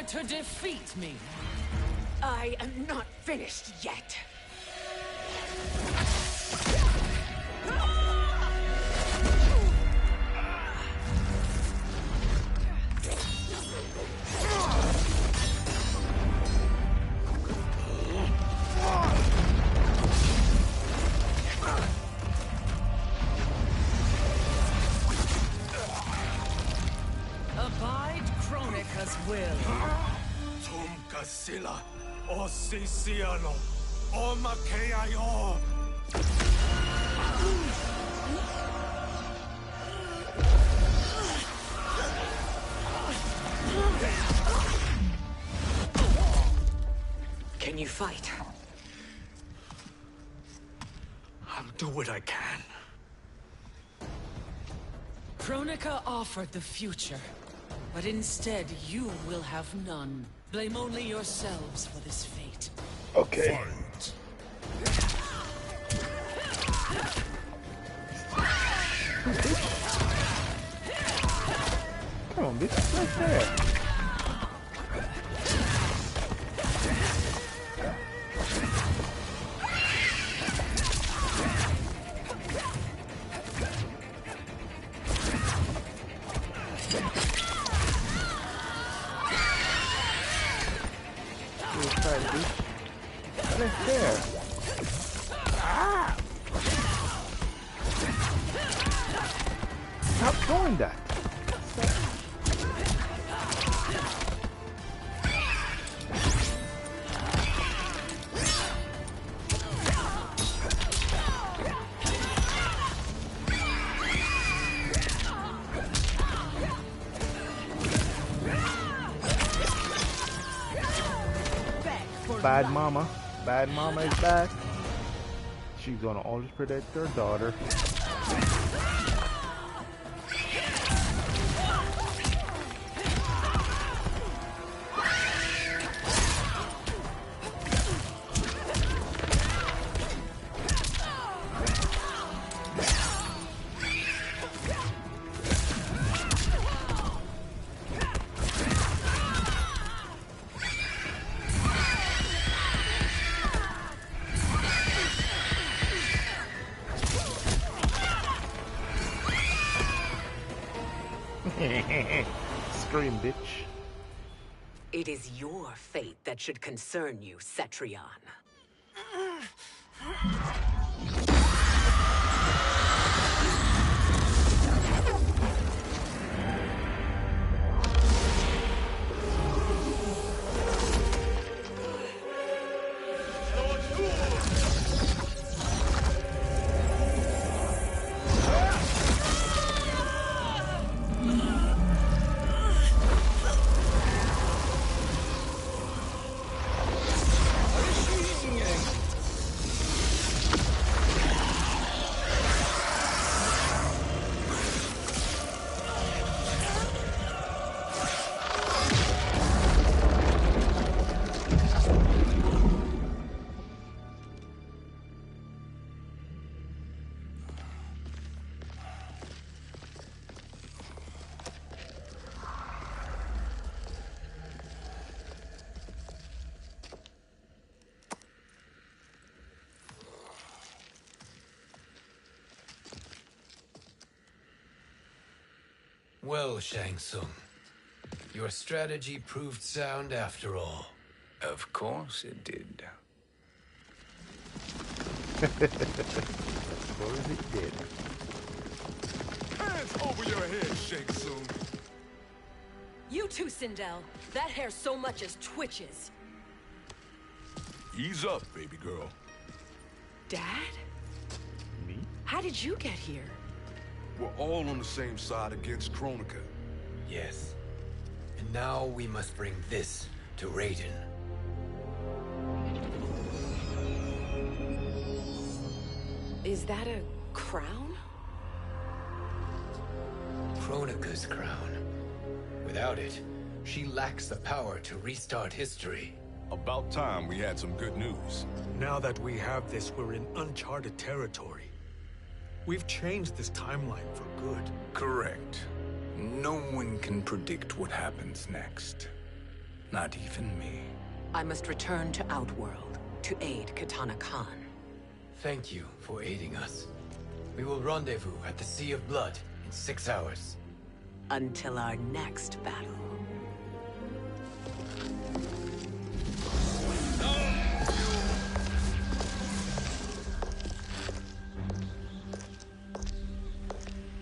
to defeat me? I am not finished yet. Abide Kronika's will. Tum Kasila, O Siciano, O Makeayo. Can you fight? I'll do what I can. Kronika offered the future, but instead you will have none. Blame only yourselves for this fate. Okay. Come on, bitch. Right there. Right there. Ah! Stop doing that. Bad mama. Bad mama is back. She's gonna always protect her daughter. Scream, bitch. It is your fate that should concern you, Cetrion. Well, Shang Tsung, your strategy proved sound after all. Of course it did. Of course it did. Hands over your head, Shang Tsung. You too, Sindel. That hair so much as twitches. Ease up, baby girl. Dad? Me? How did you get here? We're all on the same side against Kronika. Yes. And now we must bring this to Raiden. Is that a crown? Kronika's crown. Without it, she lacks the power to restart history. About time we had some good news. Now that we have this, we're in uncharted territory. We've changed this timeline for good. Correct. No one can predict what happens next. Not even me. I must return to Outworld to aid Katana Khan. Thank you for aiding us. We will rendezvous at the Sea of Blood in 6 hours. Until our next battle.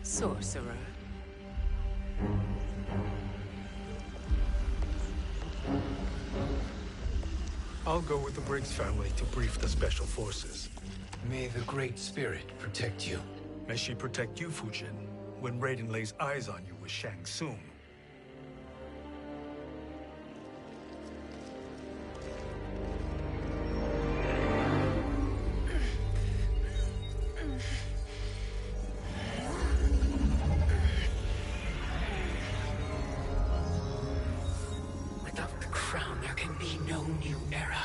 Sorcerer. I'll go with the Briggs family to brief the Special Forces. May the Great Spirit protect you. May she protect you, Fujin, when Raiden lays eyes on you with Shang Tsung. Without the crown, there can be no new era.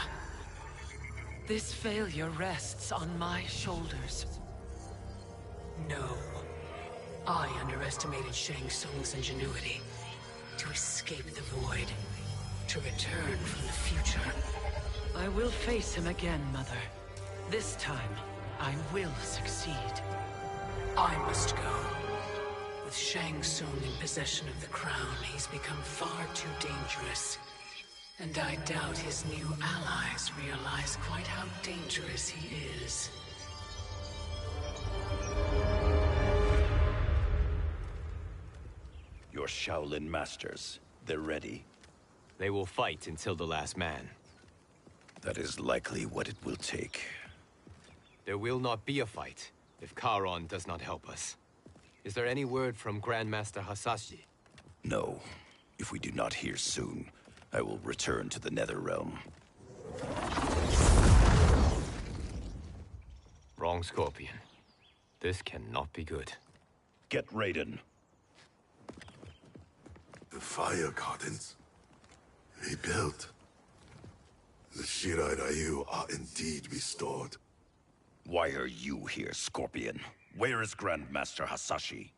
This failure rests on my shoulders. No. I underestimated Shang Tsung's ingenuity. To escape the void. To return from the future. I will face him again, Mother. This time, I will succeed. I must go. With Shang Tsung in possession of the crown, he's become far too dangerous. And I doubt his new allies realize quite how dangerous he is. Your Shaolin masters, they're ready. They will fight until the last man. That is likely what it will take. There will not be a fight if Charon does not help us. Is there any word from Grandmaster Hasashi? No. If we do not hear soon, I will return to the Netherrealm. Wrong, Scorpion. This cannot be good. Get Raiden. The Fire Gardens. Rebuilt. The Shirai Ryu are indeed restored. Why are you here, Scorpion? Where is Grandmaster Hasashi?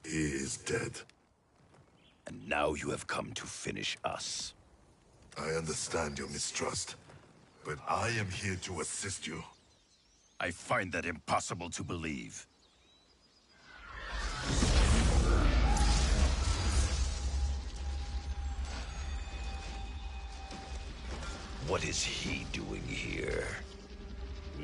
He is dead. And now you have come to finish us. I understand your mistrust, but I am here to assist you. I find that impossible to believe. What is he doing here?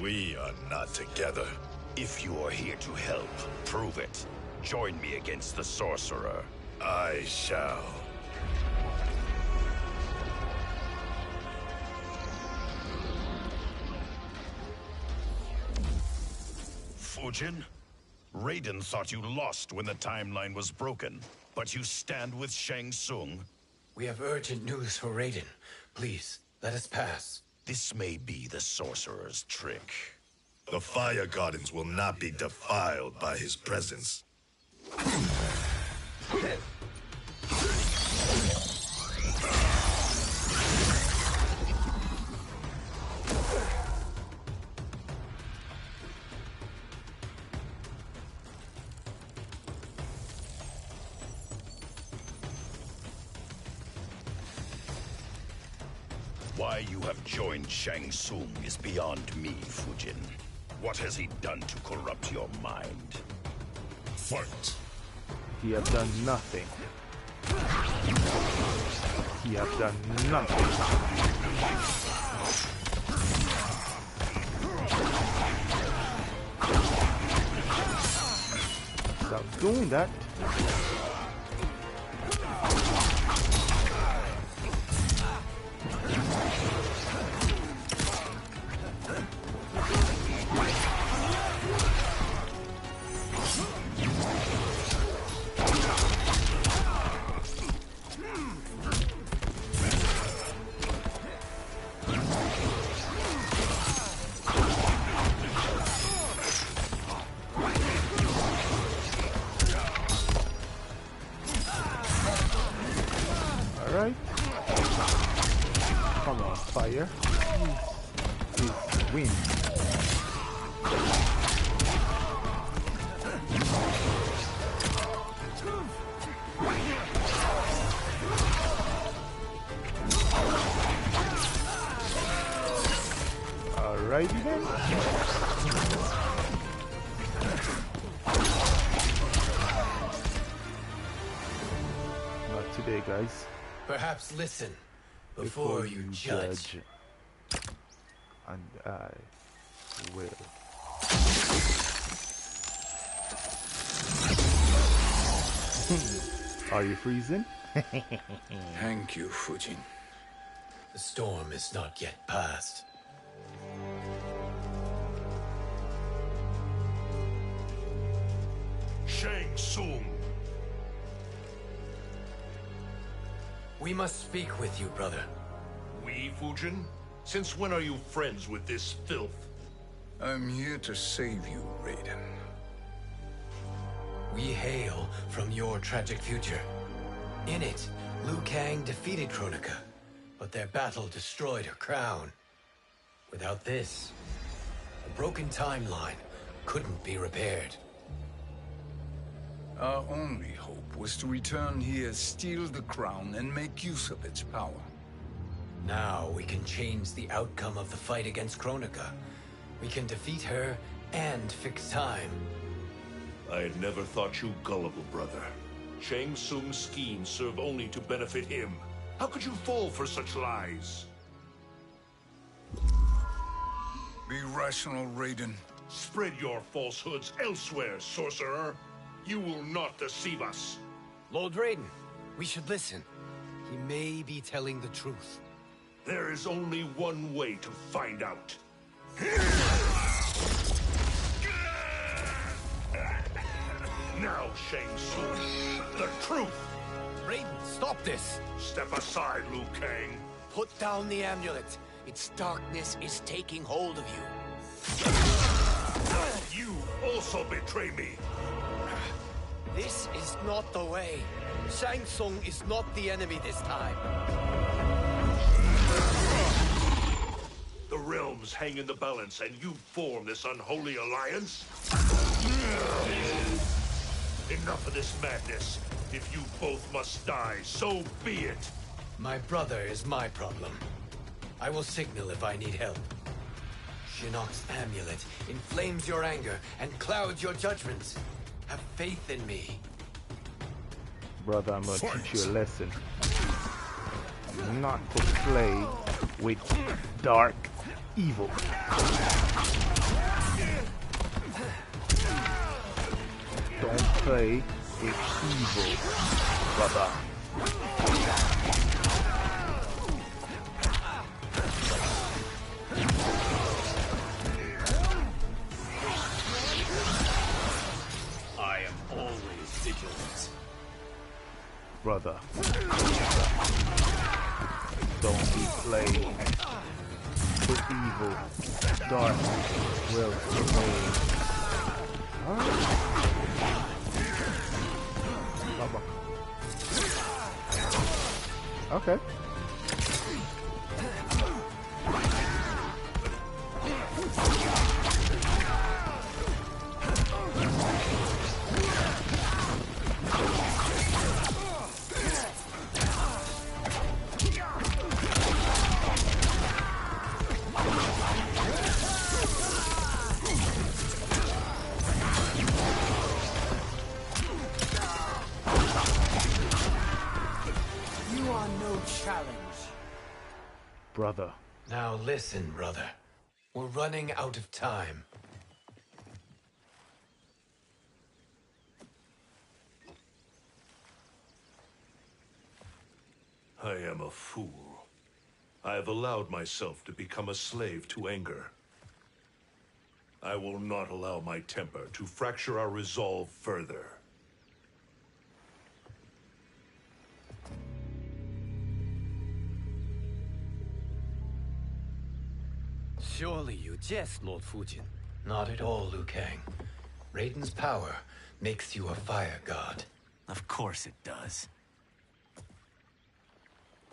We are not together. If you are here to help, prove it. Join me against the Sorcerer. I shall. Fujin? Raiden thought you lost when the timeline was broken, but you stand with Shang Tsung. We have urgent news for Raiden. Please, let us pass. This may be the Sorcerer's trick. The Fire Gardens will not be defiled by his presence. Why you have joined Shang Tsung is beyond me, Fujin. What has he done to corrupt your mind? Fight! He have done nothing. He have done nothing. Stop doing that. Alright. Come on, fire. Please win. Alrighty then. Not today, guys. Perhaps listen before you judge. And I will. Are you freezing? Thank you, Fujin. The storm is not yet past. Shang Tsung. We must speak with you, brother. We, Fujin? Since when are you friends with this filth? I'm here to save you, Raiden. We hail from your tragic future. In it, Liu Kang defeated Kronika, but their battle destroyed her crown. Without this, a broken timeline couldn't be repaired. Our only hope was to return here, steal the crown, and make use of its power. Now we can change the outcome of the fight against Kronika. We can defeat her and fix time. I had never thought you gullible, brother. Shang Tsung's schemes serve only to benefit him. How could you fall for such lies? Be rational, Raiden. Spread your falsehoods elsewhere, sorcerer. You will not deceive us. Lord Raiden, we should listen. He may be telling the truth. There is only one way to find out. Now, Shang Tsung, the truth! Raiden, stop this! Step aside, Liu Kang. Put down the amulet. Its darkness is taking hold of you. You also betray me. This is not the way. Shang Tsung is not the enemy this time. The realms hang in the balance, and you form this unholy alliance? Enough of this madness. If you both must die, so be it. My brother is my problem. I will signal if I need help. Shinnok's amulet inflames your anger and clouds your judgments. Have faith in me. Brother, I'm gonna teach you a lesson. Not to play with dark evil. Don't play with evil, brother. I am always vigilant. Brother. Don't be playing with evil. Dark will remain. Huh? Okay. Brother. Now listen, brother. We're running out of time. I am a fool. I have allowed myself to become a slave to anger. I will not allow my temper to fracture our resolve further. Surely you jest, Lord Fujin. Not at all, Liu Kang. Raiden's power makes you a fire god. Of course it does.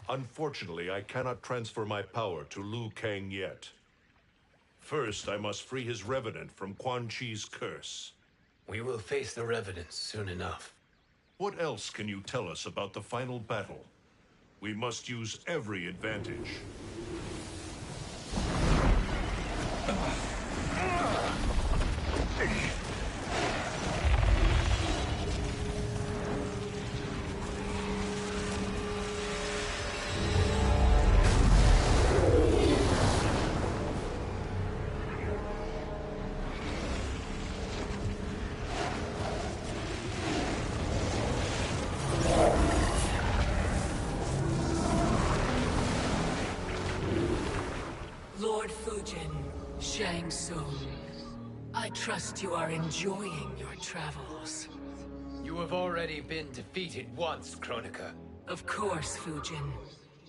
Unfortunately, I cannot transfer my power to Liu Kang yet. First, I must free his Revenant from Quan Chi's curse. We will face the Revenants soon enough. What else can you tell us about the final battle? We must use every advantage. Lord Fujin, Shang Tsung. I trust you are enjoying your travels. You have already been defeated once, Kronika. Of course, Fujin.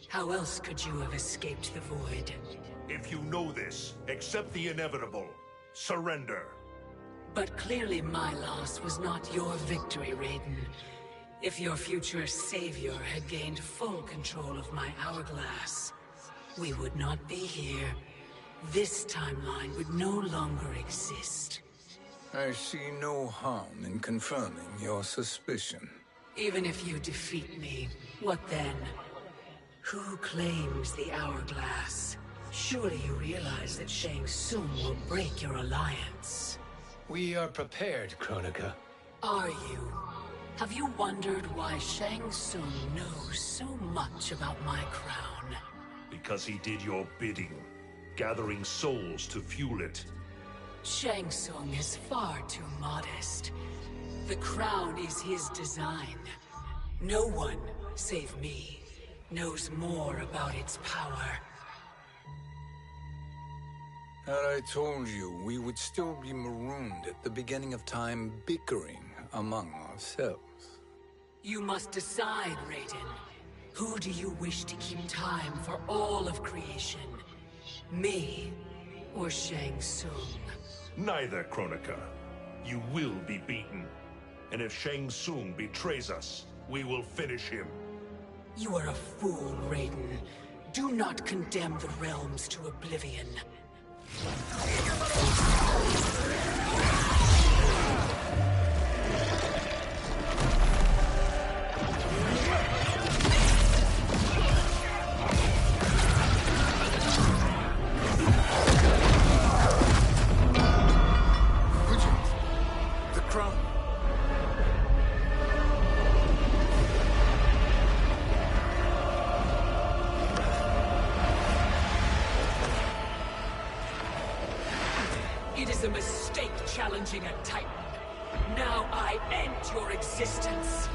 How else could you have escaped the void? If you know this, accept the inevitable. Surrender. But clearly my loss was not your victory, Raiden. If your future savior had gained full control of my hourglass, we would not be here. This timeline would no longer exist. I see no harm in confirming your suspicion. Even if you defeat me, what then? Who claims the hourglass? Surely you realize that Shang Tsung will break your alliance. We are prepared, Kronika. Are you? Have you wondered why Shang Tsung knows so much about my crown? Because he did your bidding, gathering souls to fuel it. Shang Tsung is far too modest. The crown is his design. No one, save me, knows more about its power. Had I told you, we would still be marooned at the beginning of time, bickering among ourselves. You must decide, Raiden. Who do you wish to keep time for all of creation? Me or Shang Tsung? Neither, Kronika. You will be beaten. And if Shang Tsung betrays us, we will finish him. You are a fool, Raiden. Do not condemn the realms to oblivion. The crown. It is a mistake challenging a Titan. Now I end your existence.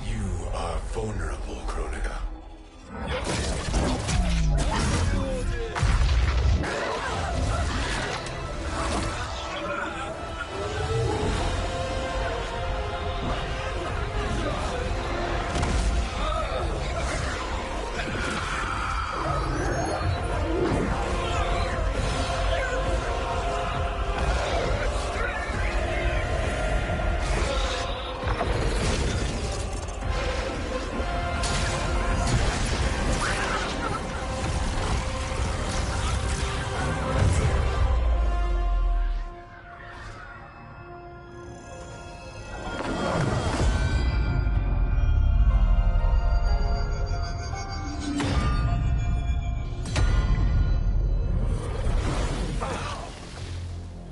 You are vulnerable, Kronika.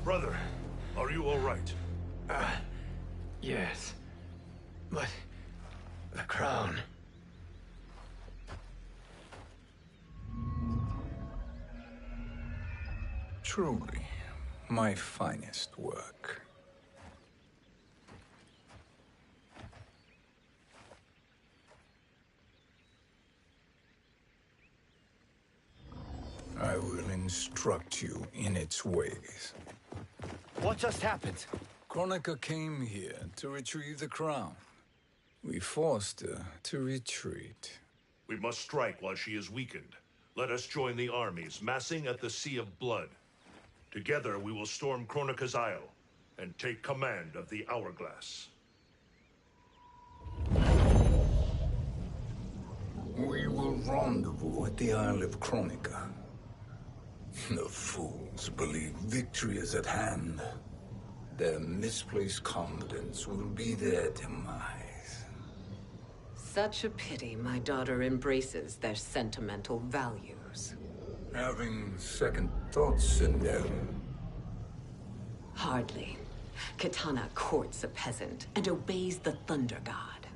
Brother, are you all right? Yes. But... the crown... Truly, my finest work. I will instruct you in its ways. What just happened? Kronika came here to retrieve the crown. We forced her to retreat. We must strike while she is weakened. Let us join the armies, massing at the Sea of Blood. Together we will storm Kronika's Isle and take command of the Hourglass. We will rendezvous at the Isle of Kronika. The fools believe victory is at hand. Their misplaced confidence will be their demise. Such a pity my daughter embraces their sentimental values. Having second thoughts, Sindel? Hardly. Kitana courts a peasant and obeys the Thunder God.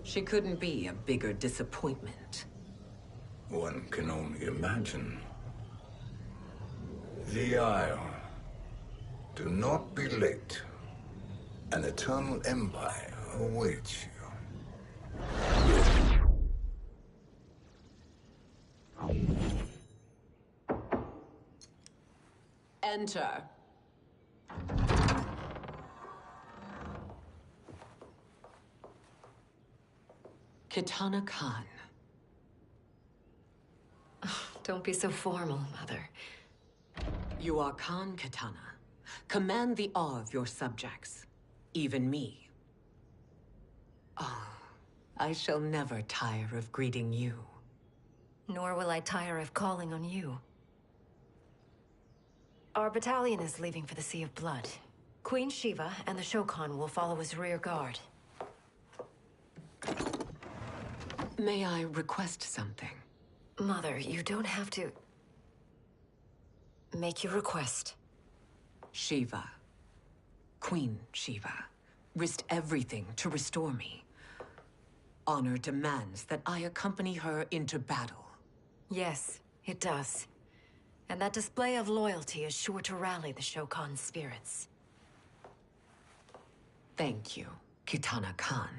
She couldn't be a bigger disappointment. One can only imagine. The Isle. Do not be late. An eternal empire awaits you. Enter. Kitana Khan. Don't be so formal, Mother. You are Khan Kitana. Command the awe of your subjects. Even me. Oh, I shall never tire of greeting you. Nor will I tire of calling on you. Our battalion is leaving for the Sea of Blood. Queen Shiva and the Shokan will follow as rear guard. May I request something? Mother, you don't have to... make your request. Shiva. Queen Shiva. Risked everything to restore me. Honor demands that I accompany her into battle. Yes, it does. And that display of loyalty is sure to rally the Shokan's spirits. Thank you, Kitana Khan.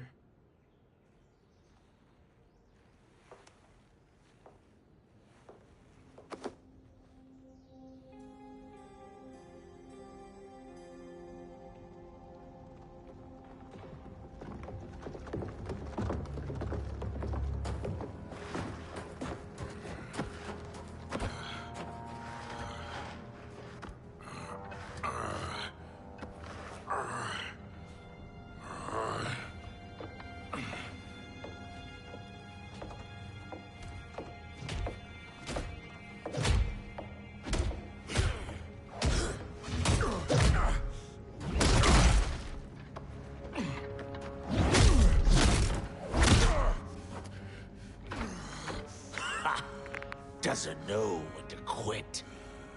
Doesn't know when to quit.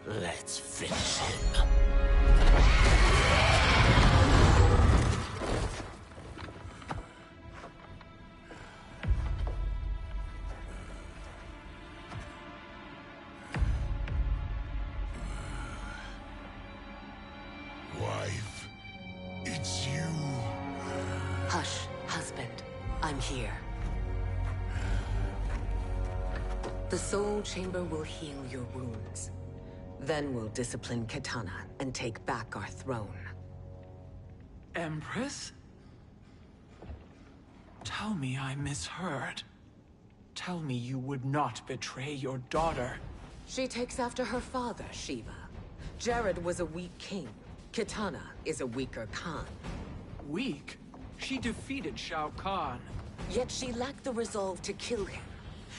Let's finish him. Wife, it's you. Hush, husband. I'm here. The Soul Chamber will heal your wounds. Then we'll discipline Kitana and take back our throne. Empress? Tell me I misheard. Tell me you would not betray your daughter. She takes after her father, Shiva. Jared was a weak king. Kitana is a weaker Khan. Weak? She defeated Shao Kahn. Yet she lacked the resolve to kill him.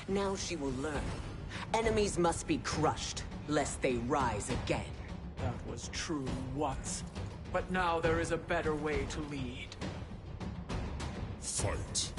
Now she will learn. Enemies must be crushed, lest they rise again. That was true once. But now there is a better way to lead. Fight.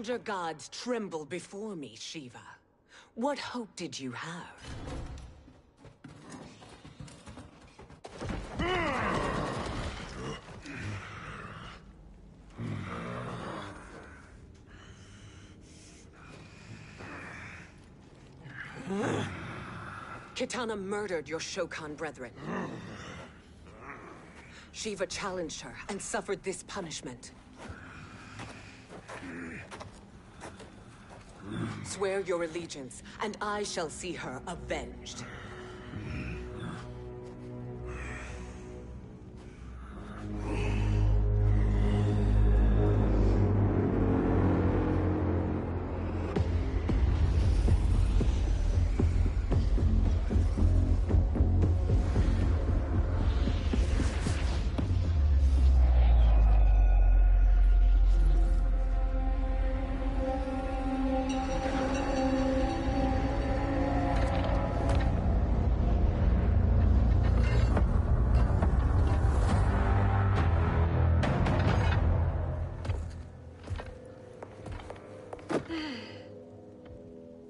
elder gods tremble before me, Shiva. What hope did you have? Kitana murdered your Shokan brethren. Shiva challenged her and suffered this punishment. Swear your allegiance, and I shall see her avenged.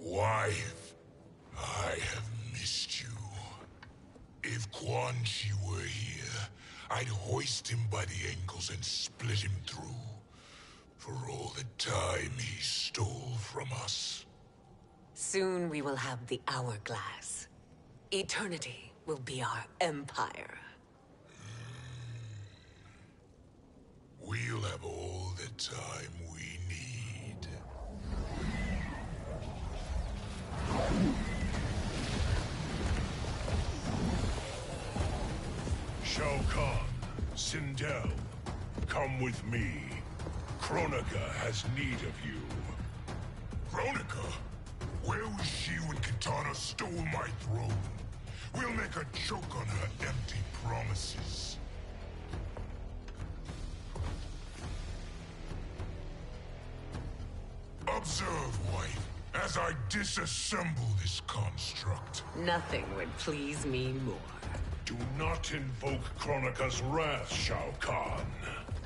Wife, I have missed you. If Quan Chi were here, I'd hoist him by the ankles and split him through. For all the time he stole from us. Soon we will have the hourglass. Eternity will be our empire. We'll have all the time we need. Shao Kahn, Sindel, come with me. Kronika has need of you. Kronika? Where was she when Kitana stole my throne? We'll make a joke on her empty promises. Observe, wife, as I disassemble this construct. Nothing would please me more. Do not invoke Kronika's wrath, Shao Kahn.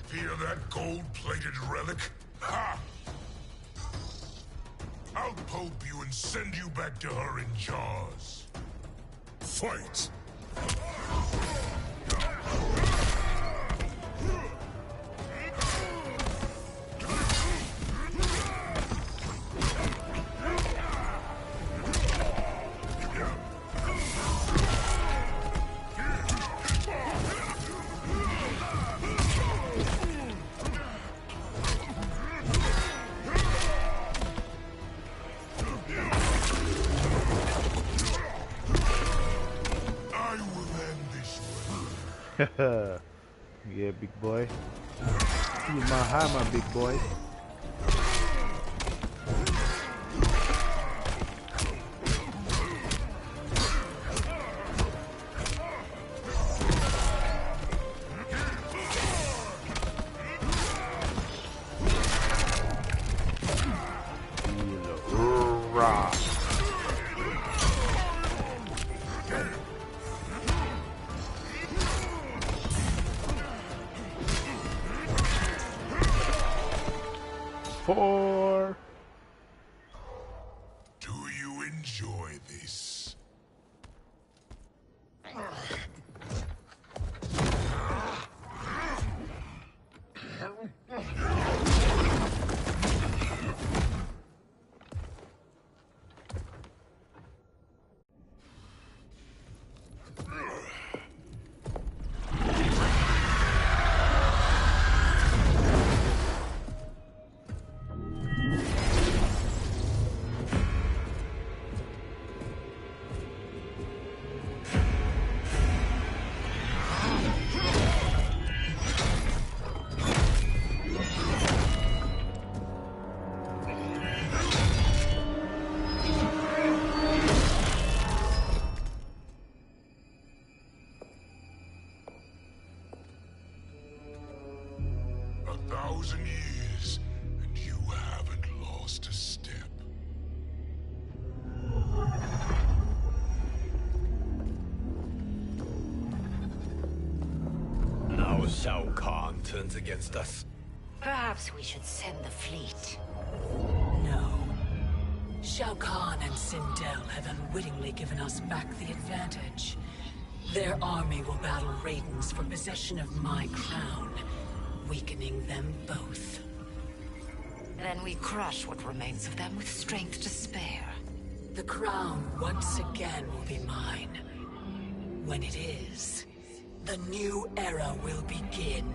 Fear that gold-plated relic? Ha! I'll pulp you and send you back to her in jars. Fight! Yeah, big boy. You my hammer, big boy. Four. Do you enjoy this? Years, and you haven't lost a step. Now Shao Kahn turns against us. Perhaps we should send the fleet. Shao Kahn and Sindel have unwittingly given us back the advantage. Their army will battle Raidens for possession of my crown, weakening them both. Then we crush what remains of them with strength to spare. The crown once again will be mine. When it is, the new era will begin.